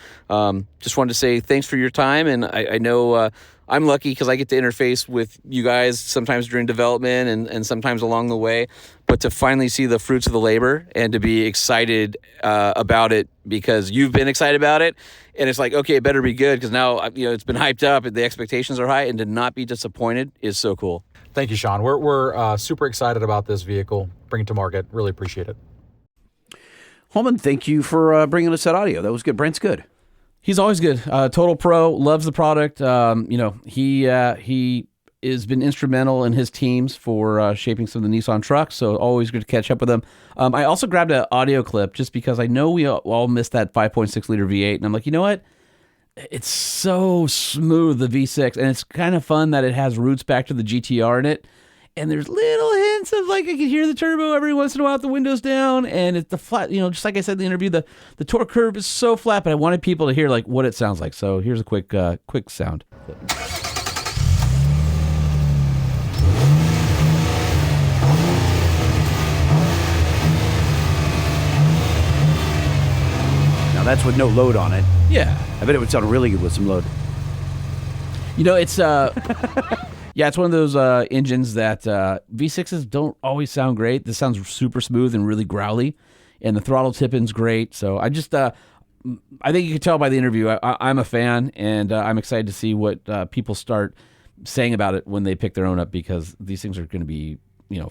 just wanted to say thanks for your time. And I know I'm lucky because I get to interface with you guys sometimes during development and sometimes along the way. But to finally see the fruits of the labor and to be excited about it because you've been excited about it. And it's like, okay, it better be good because now it's been hyped up and the expectations are high. And to not be disappointed is so cool. Thank you, Sean. We're super excited about this vehicle. Bring it to market. Really appreciate it. Holman, thank you for bringing us that audio. That was good. Brent's good. He's always good. Total pro, loves the product. He has been instrumental in his teams for shaping some of the Nissan trucks, so always good to catch up with him. I also grabbed an audio clip just because I know we all missed that 5.6 liter V8, and I'm like, you know what? It's so smooth, the V6, and it's kind of fun that it has roots back to the GTR in it. And there's little hints of I can hear the turbo every once in a while with the windows down, and it's the flat, just like I said in the interview, the torque curve is so flat, but I wanted people to hear what it sounds like. So here's a quick sound clip. Now that's with no load on it. Yeah. I bet it would sound really good with some load. It's yeah, it's one of those engines that V6s don't always sound great. This sounds super smooth and really growly, and the throttle tip-in's great. So I just, I think you can tell by the interview, I'm a fan, and I'm excited to see what people start saying about it when they pick their own up because these things are going to be,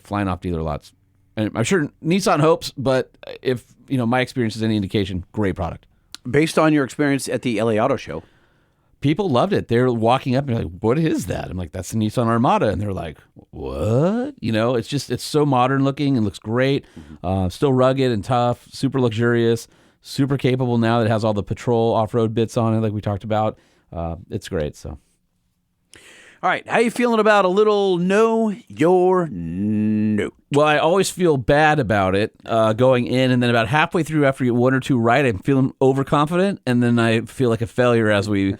flying off dealer lots. And I'm sure Nissan hopes, but if, my experience is any indication, great product. Based on your experience at the LA Auto Show, people loved it. They're walking up and they're like, what is that? I'm like, that's the Nissan Armada. And they're like, what? It's so modern looking and looks great. Still rugged and tough, super luxurious, super capable now that it has all the Patrol off-road bits on it like we talked about. It's great. So, All right, how you feeling about a little Know Your Note? Well, I always feel bad about it going in, and then about halfway through, after you get one or two right, I'm feeling overconfident, and then I feel like a failure as we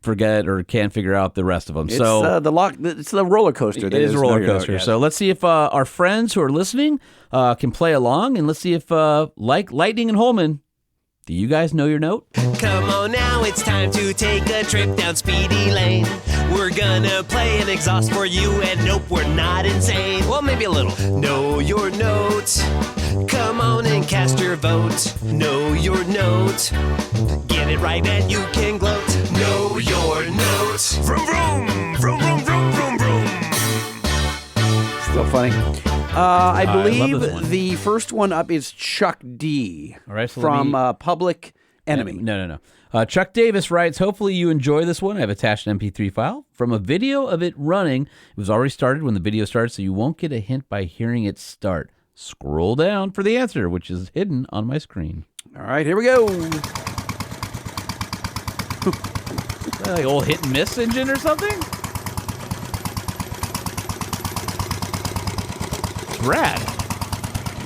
forget or can't figure out the rest of them. It's the roller coaster. It is a roller coaster. So let's see if our friends who are listening can play along, and let's see if, like Lightning and Holman, do you guys know your note? Come on now, it's time to take a trip down Speedy Lane. We're gonna play an exhaust for you, and nope, we're not insane. Well, maybe a little. Know your note. Come on and cast your vote. Know your note. Get it right and you can gloat. Know your note. Vroom, vroom, vroom, vroom, vroom, vroom, vroom. Still funny. I love this believe one. the first one up is Chuck D. All right, so from Public Enemy. No. Chuck Davis writes, hopefully you enjoy this one. I've attached an MP3 file from a video of it running. It was already started when the video started, so you won't get a hint by hearing it start. Scroll down for the answer, which is hidden on my screen. All right, here we go. Like old hit and miss engine or something? It's rad.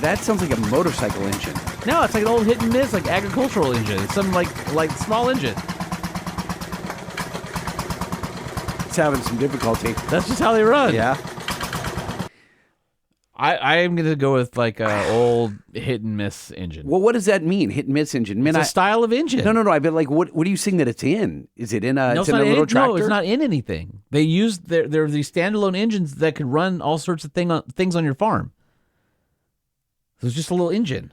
That sounds like a motorcycle engine. No, it's like an old hit and miss, like agricultural engine. It's some like small engine. It's having some difficulty. That's just how they run. Yeah. I am going to go with like a old hit and miss engine. Well, what does that mean? Hit and miss engine? Man, It's a style of engine. No. I bet like what do you think that it's in? Is it in a? No, it's in a little tractor. No, it's not in anything. They use there are these standalone engines that could run all sorts of things on your farm. So it's just a little engine.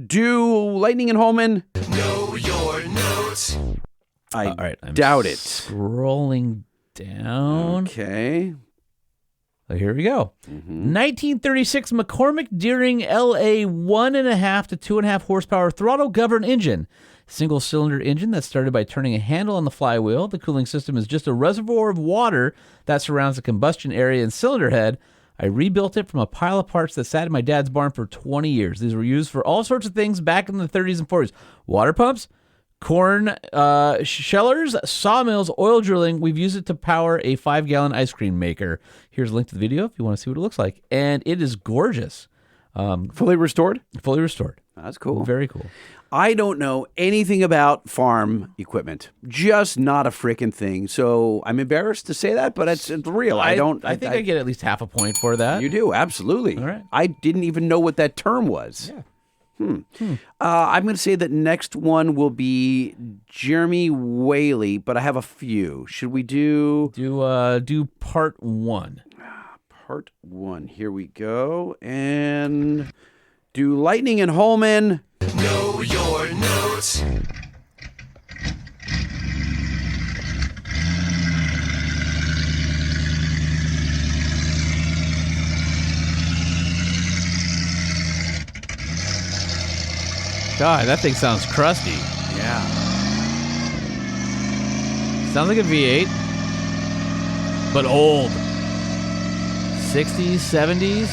Do Lightning and Holman? Know your note. I All right, I'm doubt it. Scrolling down. Okay. So here we go. 1936 McCormick Deering LA 1.5 to 2.5 horsepower throttle governed engine. Single cylinder engine that started by turning a handle on the flywheel. The cooling system is just a reservoir of water that surrounds the combustion area and cylinder head. I rebuilt it from a pile of parts that sat in my dad's barn for 20 years. These were used for all sorts of things back in the 30s and 40s. Water pumps, corn shellers, sawmills, oil drilling. We've used it to power a 5-gallon ice cream maker. Here's a link to the video if you want to see what it looks like. And it is gorgeous. Fully restored? Fully restored. That's cool. Very cool. I don't know anything about farm equipment. Just not a freaking thing. So I'm embarrassed to say that, but it's real. I think I get at least half a point for that. You do, absolutely. All right. I didn't even know what that term was. Yeah. I'm going to say that next one will be Jeremy Whaley, but I have a few. Should we do Do part one. part one? Here we go. And do Lightning and Holman. Know your note. God, that thing sounds crusty. Yeah. Sounds like a V8, but old. 60s, 70s.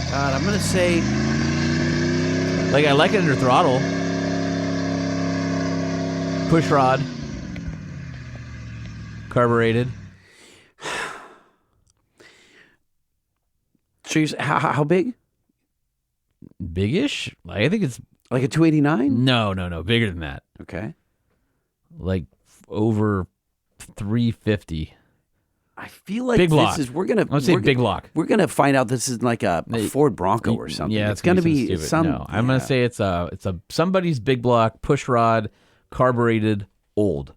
God, I'm going to say Like, I like it under throttle. Push rod. Carbureted. so how big? Biggish? I think it's... Like a 289? No. Bigger than that. Okay. Like, over 350. I feel like Big this block. is we're gonna big block. We're gonna find out this is like a Ford Bronco or something. Yeah, it's gonna be stupid. some. No, I'm gonna say it's a somebody's big block, push rod, carbureted, old.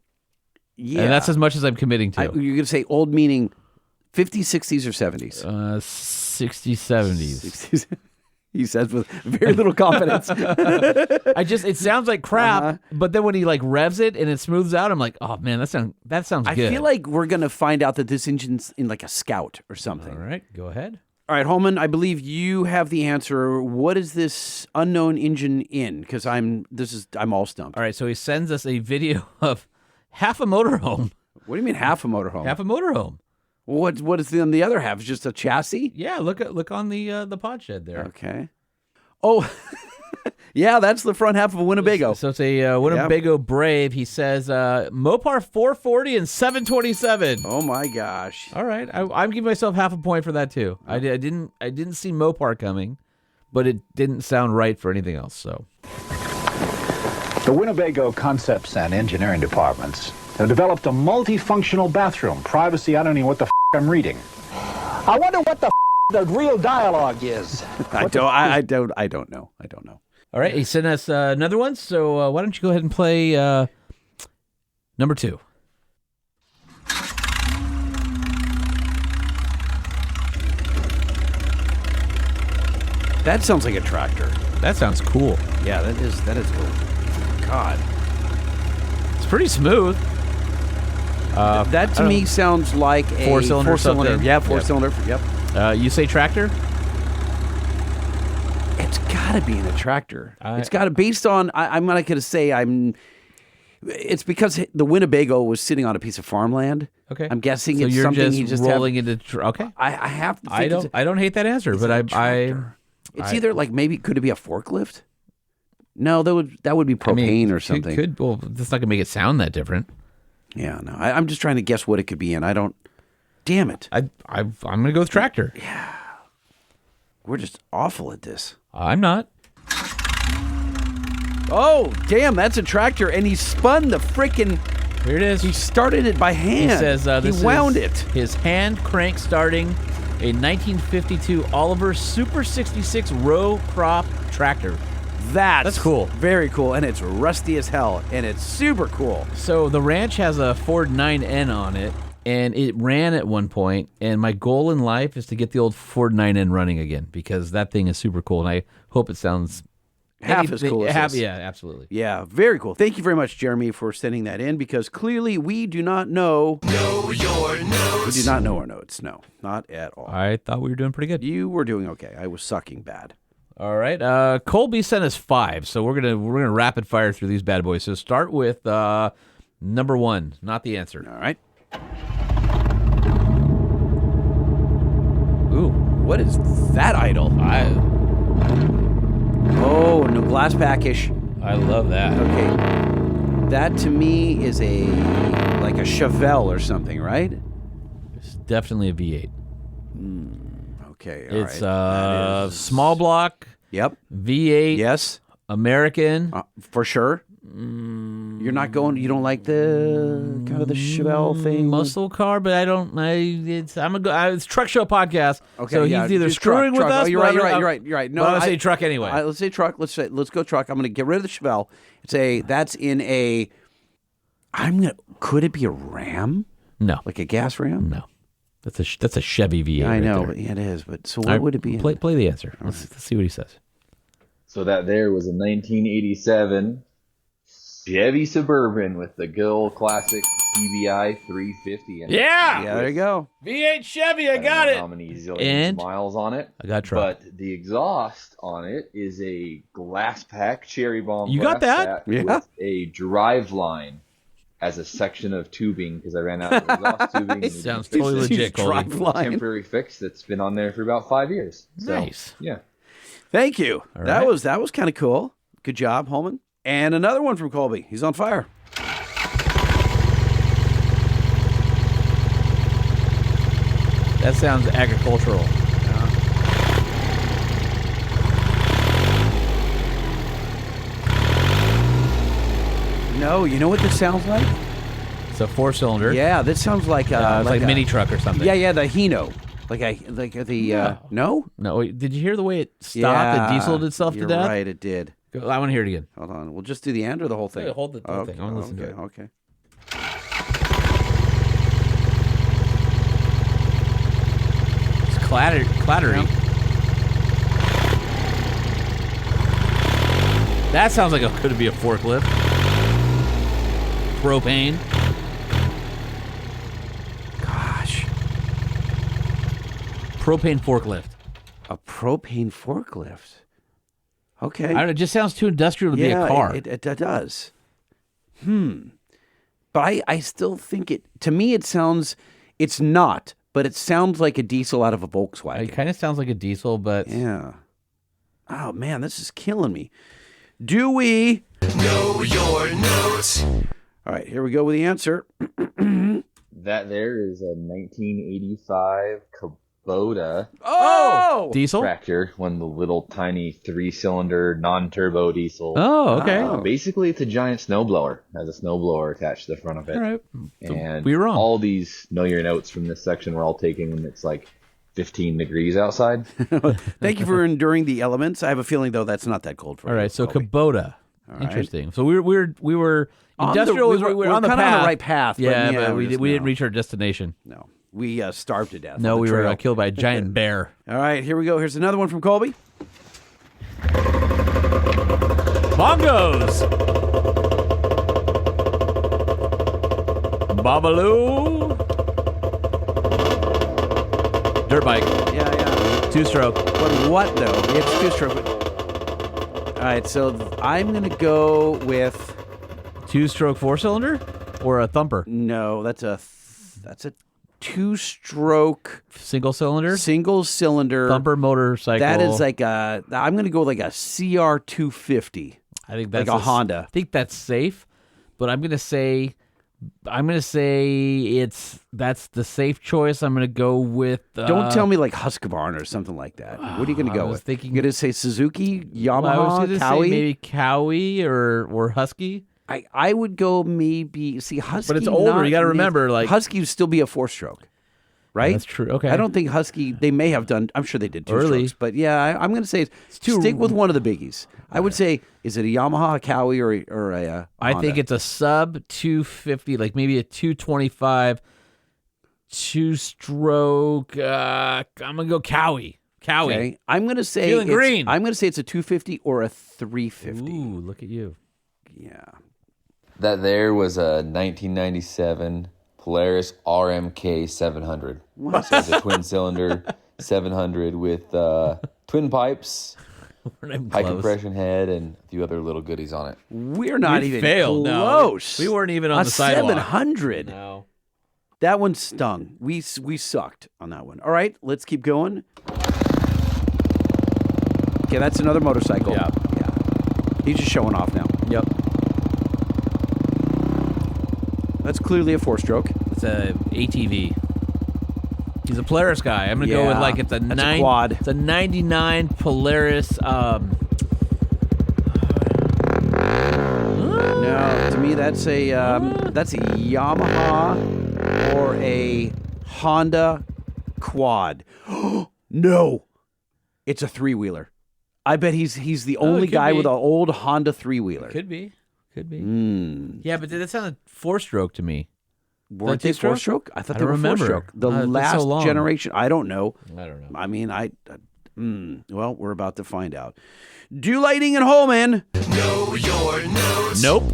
Yeah, And that's as much as I'm committing to. you're gonna say old meaning 50s, 60s, or 70s. 60s, 70s. 60s. He says with very little confidence. It sounds like crap, but then when he like revs it and it smooths out, I'm like, oh man, that sounds I good. feel like we're gonna find out that this engine's in like a Scout or something. All right, go ahead. All right, Holman, I believe you have the answer. What is this unknown engine in? Because I'm all stumped. All right, so he sends us a video of half a motorhome. What do you mean half a motorhome? Half a motorhome. What is on the other half? Is just a chassis? Yeah, look on the pod shed there. Okay. Oh, Yeah, that's the front half of a Winnebago. So it's a Winnebago Brave. He says Mopar 440 and 727. Oh my gosh! All right, I'm giving myself half a point for that too. I didn't see Mopar coming, but it didn't sound right for anything else. So The Winnebago Concepts and Engineering Departments have developed a multifunctional bathroom. Privacy, I don't know what the I'm reading. I wonder what the real dialogue is. I don't know. all right, he sent us another one. So why don't you go ahead and play number 2? That sounds like a tractor. That sounds cool. Yeah, that is cool. God, It's pretty smooth. that to me sounds like a Four-cylinder something. Yeah, Yep. four-cylinder. Yep. You say tractor? It's got to be in a tractor. I- It's got to, based on, I'm not going to say it's because the Winnebago was sitting on a piece of farmland. Okay. I'm guessing So it's you're something just he just rolling into. Okay. I have to think I don't hate that answer, but it's either like maybe could it be a forklift? No, that would be propane or something. Well, that's not gonna make it sound that different. Yeah, no. I'm just trying to guess what it could be, and I don't. Damn it! I'm gonna go with tractor. We're just awful at this. I'm not. Oh, damn! That's a tractor, and he spun the frickin'. Here it is. He started it by hand. He says he wound it. His hand crank starting a 1952 Oliver Super 66 row crop tractor. That's cool. Very cool, and it's rusty as hell, and it's super cool. So the ranch has a Ford 9N on it, and it ran at one point. And my goal in life is to get the old Ford 9N running again because that thing is super cool, and I hope it sounds Half as cool as this. Yeah, absolutely. Yeah, very cool. Thank you very much, Jeremy, for sending that in, because clearly we do not know. Know your notes. We do not know our notes. No, not at all. I thought we were doing pretty good. You were doing okay. I was sucking bad. All right. Colby sent us 5, so we're gonna rapid fire through these bad boys. So start with number 1, not the answer. All right. Ooh, What is that idol? Oh, no, glass packish. I love that. Okay. That to me is like a Chevelle or something, right? It's definitely a V8. Okay. All It's right. That is- small block Yep. V8. Yes. American. For sure. You're not going. You don't like the kind of the Chevelle thing. Muscle car, but I don't. It's Truck Show podcast. Okay, so yeah, he's either just screwing truck. with us. Oh, you're but right. I'm- You're right. No, but I'm gonna say truck anyway. Let's say truck. Let's go truck. I'm going to get rid of the Chevelle. That's in a. Could it be a Ram? No, Like a gas Ram? no. That's a Chevy V8. I right know, there. but yeah, it is. But so All what right, would it be? Play the answer. Let's see what he says. So that there was a 1987 Chevy Suburban with the good old classic CBI 350 in it. Yeah, Yeah, there you go. V8 Chevy. I don't got know it. How many zillions And miles on it? I got truck. But the exhaust on it is a glass pack cherry bomb. You got glass that? pack Yeah. With a drive line as a section of tubing because I ran out of exhaust tubing. and Sounds it was totally Huge legit, Colby. drive line. temporary fix that's been on there for about 5 years. So, Nice. Yeah. Thank you. All That right. was kind of cool. Good job, Holman. And another one from Colby. He's on fire. That sounds agricultural. No, you know what this sounds like? It's a 4-cylinder. Yeah, this sounds like It's like a mini truck or something. Yeah, the Hino. Like the no? No, wait, did you hear the way it stopped? Yeah, It dieseled itself you're to death. Right, it did. I want to hear it again. Hold on. We'll just do the end or the whole thing. Yeah, hold the whole thing. I wanna listen to it. Okay. It's clattery. That sounds like it could be a forklift. Propane. Gosh, Propane forklift. a propane forklift. Okay. I don't know. It just sounds too industrial to be a car. It does. But I still think it. To me, it sounds. It's not, but it sounds like a diesel out of a Volkswagen. It kind of sounds like a diesel, but Yeah. Oh, man, this is killing me. Do we Know your notes. All right, here we go with the answer. That there is a 1985 Kubota Oh! Diesel? tractor, one of the little tiny 3-cylinder non-turbo diesel. Oh, okay. Basically, it's a giant snowblower. It has a snowblower attached to the front of it. All right. And we were wrong. all these know your notes from this section we're all taking when it's like 15 degrees outside. Thank you for enduring the elements. I have a feeling, though, that's not that cold for you. All right, so Colby. Kubota. right. Interesting. So we were On the- industrial. we were on the kinda on the path. right path, but Yeah, yeah, but we just- didn't no. reach our destination. No, we starved to death. No, on the we were trail. killed by a giant bear. All right, here we go. Here's another one from Colby. Bongos. Babaloo. Dirt bike. Yeah. 2-stroke. But what, though? It's two-stroke. All right, so I'm going to go with... 2-stroke 4-cylinder or a thumper? No, that's a two-stroke Single cylinder? single-cylinder. Thumper motorcycle. That is like a... I'm going to go like a CR250. I think that's like a Honda. I think that's safe, but I'm gonna say that's the safe choice. I'm gonna go with. Don't tell me like Husqvarna or something like that. What are you going to I go was with? thinking- You're going to say Suzuki, Well, I was Yamaha, gonna say Cowie? maybe Cowie or Husky. I would go maybe... See, Husky... But it's older. not You gotta maybe- remember, like- Husky would still be a four-stroke. Right? That's true. Okay. I don't think Husky. They may have done. I'm sure they did two Early. strokes, but yeah, I'm going to say stick with one of the biggies. I would say, is it a Yamaha, a Cowie, or a? I Honda? think it's a sub 250, like maybe a 225 2-stroke. I'm gonna go Cowie. Okay. I'm going to say Feeling green. I'm going to say it's a 250 or a 350. Ooh, look at you. Yeah. That there was a 1997 Polaris RMK 700. What? So it's a twin-cylinder 700 with twin pipes, We're not even high close. compression head, and a few other little goodies on it. We're not We even failed. No. close. We weren't even on a the sidewalk. 700. No. That one stung. We sucked on that one. All right, let's keep going. Okay, that's another motorcycle. Yeah. He's just showing off now. Yep. That's clearly a four-stroke. It's a ATV. He's a Polaris guy. I'm gonna go with Yeah, like it's a that's a quad. It's a 99 Polaris. No, to me that's a Yamaha or a Honda quad. No, it's a three-wheeler. I bet he's the only could guy be. with an old Honda three-wheeler. Could be. Mm. Yeah, but that sounded 4-stroke to me. Weren't they two-stroke? four-stroke? I thought I they were don't remember. four-stroke. The It's been so last long. generation. I don't know. I don't know. I mean, well, we're about to find out. Do Lighting and Holman. Know your notes. Nope.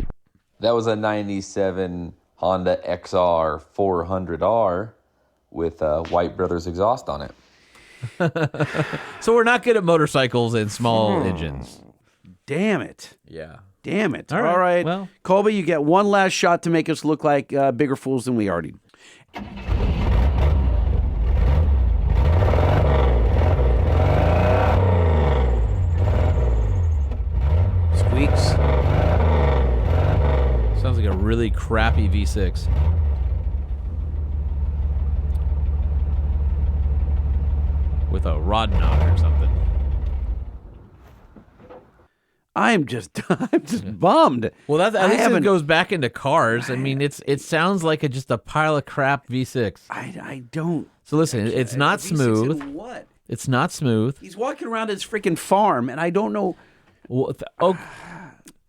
That was a 97 Honda XR 400R with White Brothers exhaust on it. So we're not good at motorcycles and small engines. Damn it. Yeah. Damn it. All right, All right. well. Colby, you get one last shot to make us look like bigger fools than we already. Squeaks. Sounds like a really crappy V6. With a rod knob or something. I'm just bummed. Well, at I least it haven't- goes back into cars. I mean, it sounds like just a pile of crap V6. I don't. So listen, it's not V6 smooth. in What? It's not smooth. He's walking around his freaking farm, and I don't know. Well,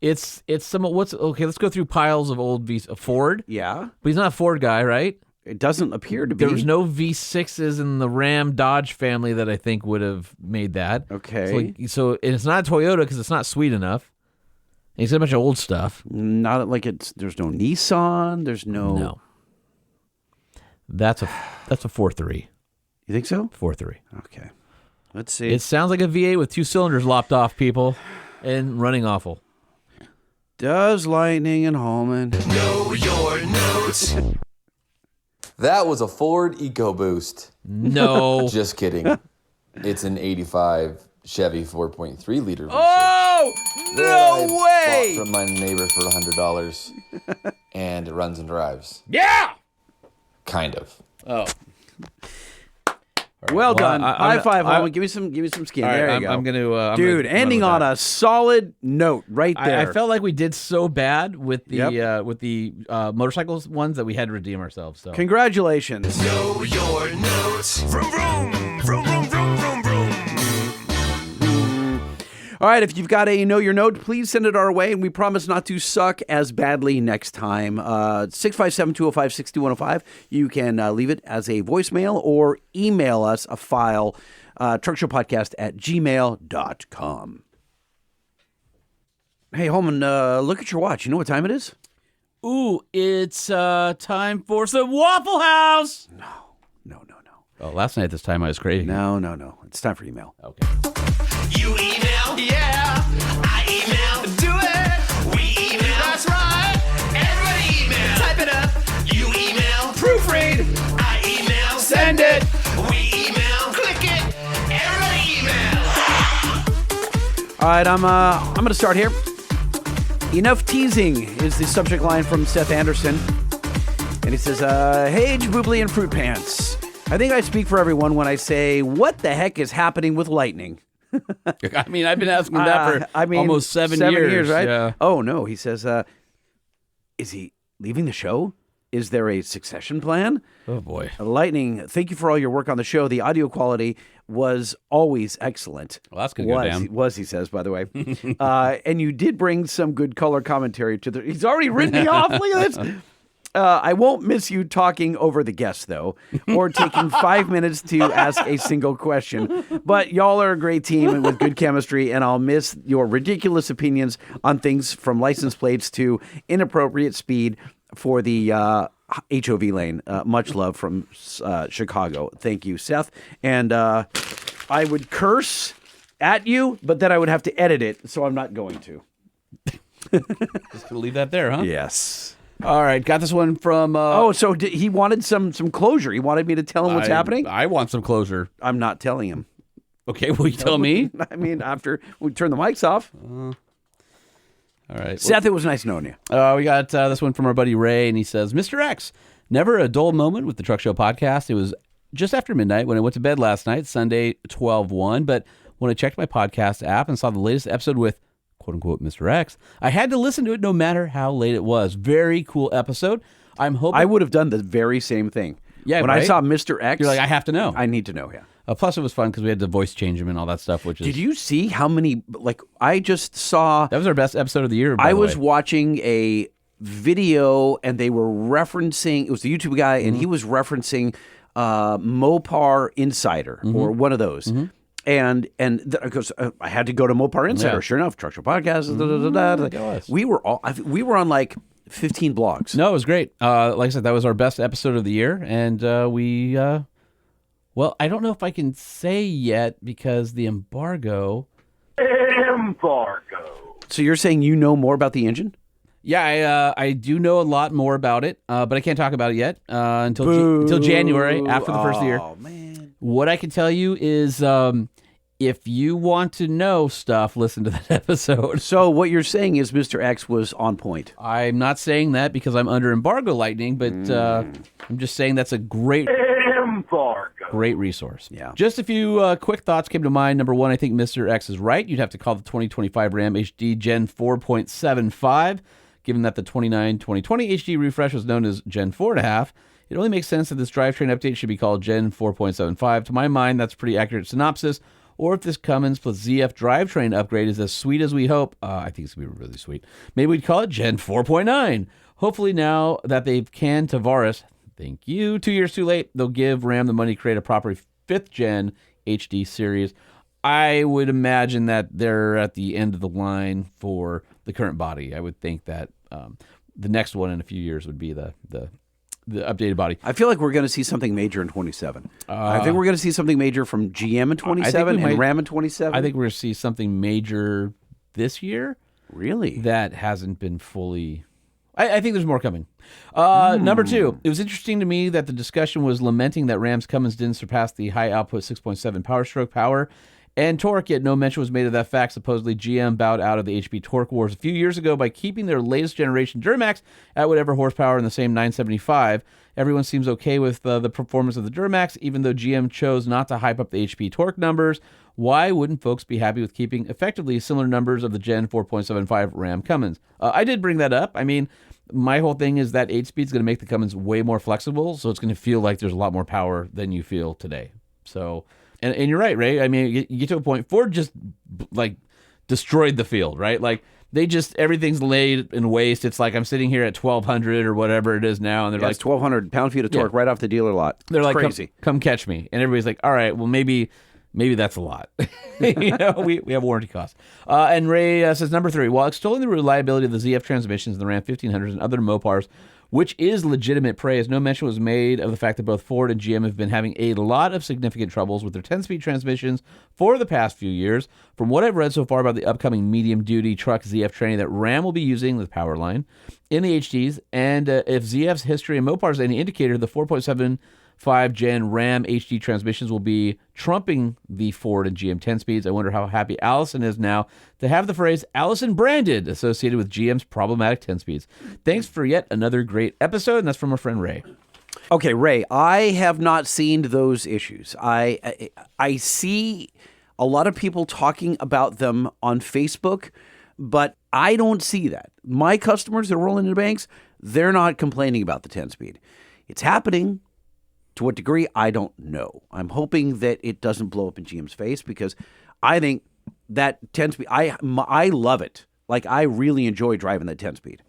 it's some what's okay. Let's go through piles of old V. Ford, Yeah, but he's not a Ford guy, right? it doesn't appear to be. There was no V6s in the Ram Dodge family that I think would have made that. Okay. So and it's not a Toyota because it's not sweet enough. And he's got a bunch of old stuff. Not like it's. There's no Nissan. There's no. No. That's a 4.3. You think so? 4.3. Okay. Let's see. It sounds like a V8 with two cylinders lopped off, people, and running awful. Does Lightning and Holman. Know your notes. That was a Ford EcoBoost. No. Just kidding. It's an 85 Chevy 4.3 liter V6. Oh, that no I way! bought from my neighbor for $100, and it runs and drives. Yeah! Kind of. Oh. Well done. High five, I- Holman. Give me some skin. All right, There you go. I'm going to... Dude, ending on a solid note right there. I felt like we did so bad with the Yep. motorcycles ones that we had to redeem ourselves. So Congratulations. Know your notes. Vroom, vroom, vroom, vroom, vroom, vroom, vroom. All right, if you've got a Know Your Note, please send it our way, and we promise not to suck as badly next time. 657-205-6105. You can leave it as a voicemail or email us a file, truckshowpodcast@gmail.com. Hey, Holman, look at your watch. You know what time it is? Ooh, it's time for some Waffle House. No. Oh, last night at this time I was craving. No. It's time for email. Okay. You email, yeah. I email, do it. We email, that's right. Everybody email, type it up. You email, proofread. I email, send it. We email, click it. Everybody email. All right, I'm going to start here. Enough teasing is the subject line from Seth Anderson. And he says, hey, Jaboobly and Fruit Pants. I think I speak for everyone when I say, what the heck is happening with lightning? I mean, I've been asking that for almost 7 years. right? Yeah. Oh, no. He says, is he leaving the show? Is there a succession plan? Oh, boy. Lightning, thank you for all your work on the show. The audio quality was always excellent. Well, that's going to go down. He says, by the way. And you did bring some good color commentary to the... He's already written me off. Look at this. I won't miss you talking over the guests, though, or taking 5 minutes to ask a single question. But y'all are a great team and with good chemistry, and I'll miss your ridiculous opinions on things from license plates to inappropriate speed for the HOV lane. Much love from Chicago. Thank you, Seth. And I would curse at you, but then I would have to edit it, so I'm not going to. Just gonna leave that there, huh? Yes. All right, got this one from... so he wanted some closure. He wanted me to tell him what's happening? I want some closure. I'm not telling him. Okay, will you tell me? I mean, after we turn the mics off. All right. Seth, it was nice knowing you. We got this one from our buddy Ray, and he says, Mr. X, never a dull moment with the Truck Show podcast. It was just after midnight when I went to bed last night, Sunday, 12/1, but when I checked my podcast app and saw the latest episode with quote-unquote Mr. X, I had to listen to it no matter how late it was. Very cool episode. I'm hoping... I would have done the very same thing. Yeah, when right? I saw Mr. X... You're like, I have to know. I need to know, yeah. Plus, it was fun because we had to voice change him and all that stuff, which is... Did you see how many... Like, I just saw... That was our best episode of the year, by I the was way. watching a video, and they were referencing... It was the YouTube guy, and he was referencing Mopar Insider, or one of those. And because I had to go to Mopar Insider. Yeah. Sure enough, Truck Show Podcast. We were on like 15 blogs. No, it was great. Like I said, that was our best episode of the year, and we... well, I don't know if I can say yet because the embargo... So you're saying you know more about the engine? Yeah, I do know a lot more about it, but I can't talk about it yet until January, after the first of the year. Oh, man. What I can tell you is if you want to know stuff, listen to that episode. So what you're saying is Mr. X was on point. I'm not saying that because I'm under embargo, Lightning, but I'm just saying that's a great resource. Yeah. Just a few quick thoughts came to mind. Number one, I think Mr. X is right. You'd have to call the 2025 Ram HD Gen 4.75. Given that the 2020 HD refresh was known as Gen 4.5, it only makes sense that this drivetrain update should be called Gen 4.75. To my mind, that's a pretty accurate synopsis. Or if this Cummins plus ZF drivetrain upgrade is as sweet as we hope, I think it's going to be really sweet, maybe we'd call it Gen 4.9. Hopefully now that they've canned Tavares, thank you, 2 years too late, they'll give Ram the money to create a proper 5th gen HD series. I would imagine that they're at the end of the line for the current body. I would think that the next one in a few years would be the updated body. I feel like we're going to see something major in 27. I think we're going to see something major from GM in 27 and Ram in 27. I think we're going to see something major this year. Really? That hasn't been fully... I think there's more coming. Number two, it was interesting to me that the discussion was lamenting that Ram's Cummins didn't surpass the high output 6.7 power stroke power and torque, yet no mention was made of that fact. Supposedly, GM bowed out of the HP torque wars a few years ago by keeping their latest generation Duramax at whatever horsepower in the same 975. Everyone seems okay with the performance of the Duramax, even though GM chose not to hype up the HP torque numbers. Why wouldn't folks be happy with keeping effectively similar numbers of the Gen 4.75 Ram Cummins? I did bring that up. I mean, my whole thing is that 8-speed is going to make the Cummins way more flexible, so it's going to feel like there's a lot more power than you feel today. So, and you're right, Ray. I mean, you get to a point, Ford just like destroyed the field, right? Like they just, everything's laid in waste. It's like I'm sitting here at 1,200 or whatever it is now, and they're like 1,200 pound-feet of torque right off the dealer lot. They're it's like, crazy. Come catch me. And everybody's like, all right, well, maybe that's a lot. We have warranty costs. And Ray says, number 3, while extolling the reliability of the ZF transmissions in the Ram 1500s and other Mopars, which is legitimate praise, no mention was made of the fact that both Ford and GM have been having a lot of significant troubles with their 10-speed transmissions for the past few years. From what I've read so far about the upcoming medium-duty truck ZF training that Ram will be using the power line in the HDs, and if ZF's history and Mopars are any indicator, the 4.75 Gen Ram HD transmissions will be trumping the Ford and GM 10-speeds. I wonder how happy Allison is now to have the phrase Allison branded associated with GM's problematic 10-speeds. Thanks for yet another great episode, and that's from our friend Ray. Okay, Ray, I have not seen those issues. I see a lot of people talking about them on Facebook, but I don't see that. My customers that are rolling into banks, they're not complaining about the 10-speed. It's happening. To what degree, I don't know. I'm hoping that it doesn't blow up in GM's face because I think that 10-speed, I love it. Like, I really enjoy driving that 10-speed.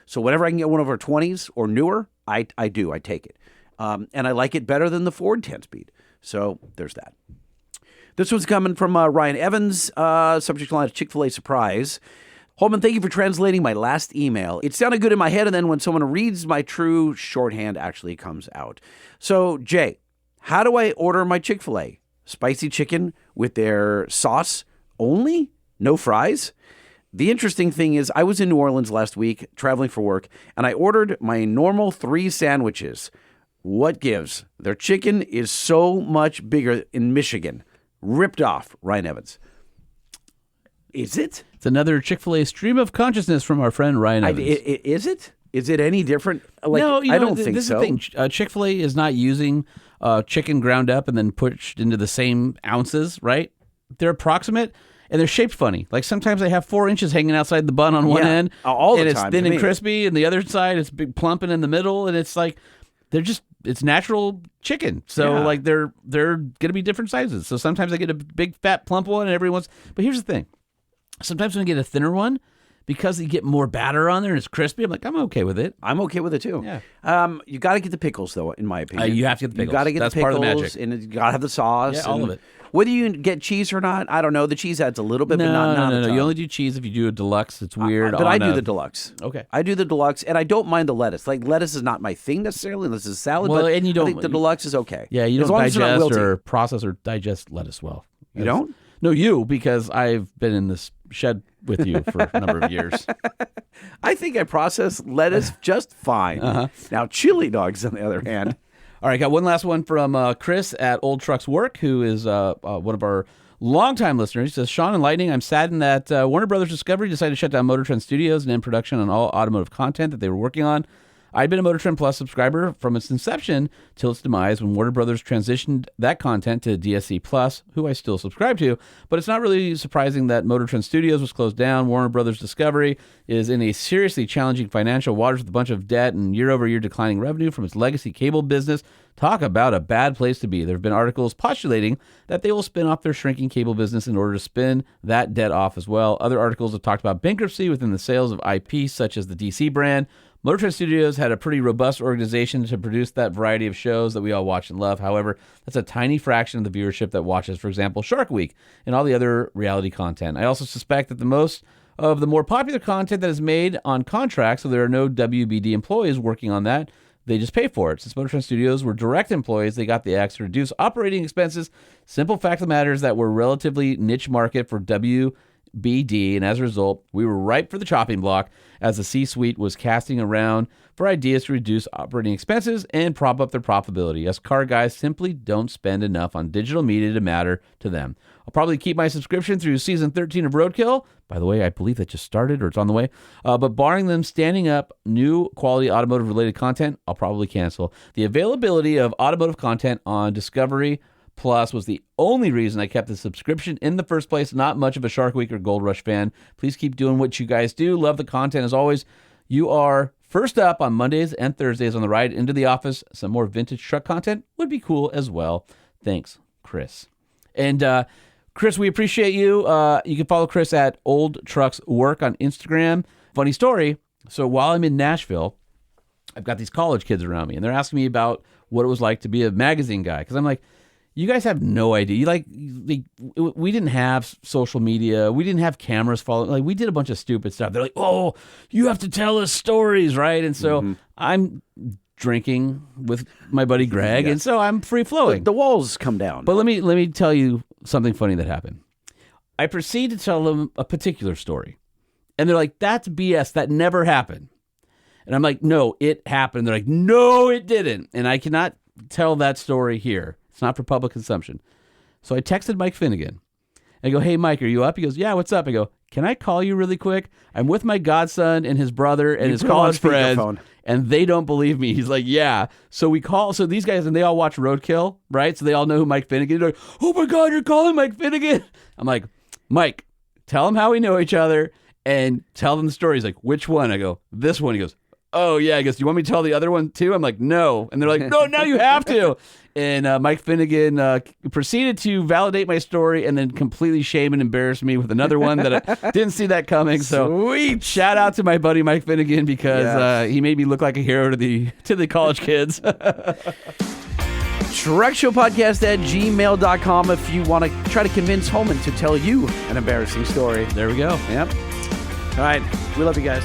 So whenever I can get one of our 20s or newer, I do. I take it. And I like it better than the Ford 10-speed. So there's that. This one's coming from Ryan Evans, subject line of Chick-fil-A surprise. Holman, thank you for translating my last email. It sounded good in my head, and then when someone reads, my true shorthand actually comes out. So, Jay, how do I order my Chick-fil-A? Spicy chicken with their sauce only? No fries? The interesting thing is I was in New Orleans last week traveling for work, and I ordered my normal 3 sandwiches. What gives? Their chicken is so much bigger in Michigan. Ripped off, Ryan Evans. Is it? It's another Chick-fil-A stream of consciousness from our friend Ryan Evans. Is it? Is it any different? Like, no, I don't think this so. Is the thing. Chick-fil-A is not using chicken ground up and then pushed into the same ounces, right? They're approximate, and they're shaped funny. Like sometimes they have 4 inches hanging outside the bun on one end, all the and time, it's thin and crispy, and the other side it's big plumping in the middle, and it's like it's natural chicken. So like they're going to be different sizes. So sometimes I get a big fat plump one, and everyone's. But here's the thing. Sometimes when I get a thinner one, because you get more batter on there and it's crispy, I'm like, I'm okay with it. I'm okay with it too. Yeah. You got to get the pickles though, in my opinion. You have to get the pickles. You got to get That's the pickles, part of the magic. and you got to have the sauce. Yeah, all of it. Whether you get cheese or not, I don't know. The cheese adds a little bit, but not a ton. You only do cheese if you do a deluxe. It's weird. But I do the deluxe. Okay. I do the deluxe, and I don't mind the lettuce. Like, lettuce is not my thing necessarily. This is salad, Well, but and you don't, I think the deluxe is okay. Yeah, you As don't long as it's not digest wilty. or process or digest lettuce well. You don't? No, you, because I've been in this shed with you for a number of years. I think I process lettuce just fine. Now, chili dogs, on the other hand. All right, got one last one from Chris at Old Trucks Work, who is one of our longtime listeners. He says, Sean and Lightning, I'm saddened that Warner Brothers Discovery decided to shut down Motor Trend Studios and end production on all automotive content that they were working on. I'd been a Motor Trend Plus subscriber from its inception till its demise when Warner Brothers transitioned that content to DSC Plus, who I still subscribe to. But it's not really surprising that Motor Trend Studios was closed down. Warner Brothers Discovery is in a seriously challenging financial waters with a bunch of debt and year-over-year declining revenue from its legacy cable business. Talk about a bad place to be. There have been articles postulating that they will spin off their shrinking cable business in order to spin that debt off as well. Other articles have talked about bankruptcy within the sales of IP, such as the DC brand. Motor Trend Studios had a pretty robust organization to produce that variety of shows that we all watch and love. However, that's a tiny fraction of the viewership that watches, for example, Shark Week and all the other reality content. I also suspect that the most of the more popular content that is made on contract, so there are no WBD employees working on that, they just pay for it. Since Motor Trend Studios were direct employees, they got the axe to reduce operating expenses. Simple fact of the matter is that we're a relatively niche market for WBD BD, and as a result, we were ripe for the chopping block as the C-suite was casting around for ideas to reduce operating expenses and prop up their profitability, as car guys simply don't spend enough on digital media to matter to them. I'll probably keep my subscription through season 13 of Roadkill. By the way, I believe that just started or it's on the way. But barring them standing up new quality automotive-related content, I'll probably cancel. The availability of automotive content on Discovery Plus was the only reason I kept the subscription in the first place. Not much of a Shark Week or Gold Rush fan. Please keep doing what you guys do. Love the content as always. You are first up on Mondays and Thursdays on the ride into the office. Some more vintage truck content would be cool as well. Thanks, Chris. And Chris, we appreciate you. You can follow Chris at Old Trucks Work on Instagram. Funny story. So while I'm in Nashville, I've got these college kids around me, and they're asking me about what it was like to be a magazine guy. Because I'm like, you guys have no idea. We didn't have social media. We didn't have cameras following. Like, we did a bunch of stupid stuff. They're like, oh, you have to tell us stories, right? And so I'm drinking with my buddy Greg, and so I'm free flowing. The walls come down. But let me tell you something funny that happened. I proceed to tell them a particular story, and they're like, "That's BS. That never happened." And I'm like, "No, it happened." They're like, "No, it didn't." And I cannot tell that story here. It's not for public consumption. So I texted Mike Finnegan. I go, "Hey, Mike, are you up?" He goes, "Yeah, what's up?" I go, "Can I call you really quick? I'm with my godson and his brother and his college friends, and they don't believe me." He's like, "Yeah." So we call. So these guys, and they all watch Roadkill, right? So they all know who Mike Finnegan is. They're like, "Oh my God, you're calling Mike Finnegan." I'm like, "Mike, tell them how we know each other and tell them the story." He's like, "Which one?" I go, "This one." He goes, "Oh, yeah." I guess, "Do you want me to tell the other one too?" I'm like, "No." And they're like, "No, now you have to." And Mike Finnegan proceeded to validate my story and then completely shame and embarrass me with another one that I didn't see that coming. So Sweet. Shout out to my buddy Mike Finnegan because he made me look like a hero to the college kids. TruckShowPodcast@gmail.com if you want to try to convince Holman to tell you an embarrassing story. There we go. Yep. All right. We love you guys.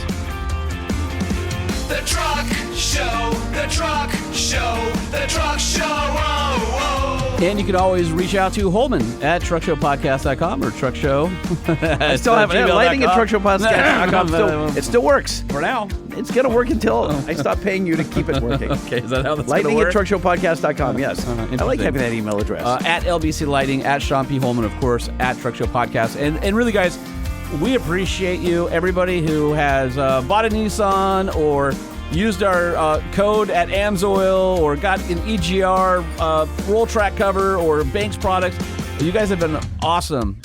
The Truck Show, the Truck Show, the Truck Show, oh, oh. And you can always reach out to Holman at TruckShowPodcast.com or Truck Show. I still have Lightning at TruckShowPodcast.com. It still works. For now. It's going to work until I stop paying you to keep it working. Okay, is that how that's Lightning going at to work? TruckShowPodcast.com, yes. I like having that email address. At LBC Lighting, at Sean P. Holman, of course, at Truck Show Podcast. And really, guys, we appreciate you, everybody who has bought a Nissan or used our code at AMSOIL or got an EGR roll track cover or Banks products. You guys have been awesome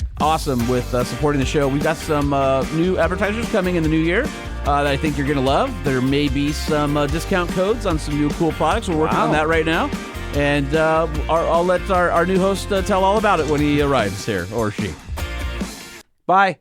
with supporting the show. We've got some new advertisers coming in the new year that I think you're going to love. There may be some discount codes on some new cool products. We're working on that right now. And I'll let our new host tell all about it when he arrives here, or she. Bye.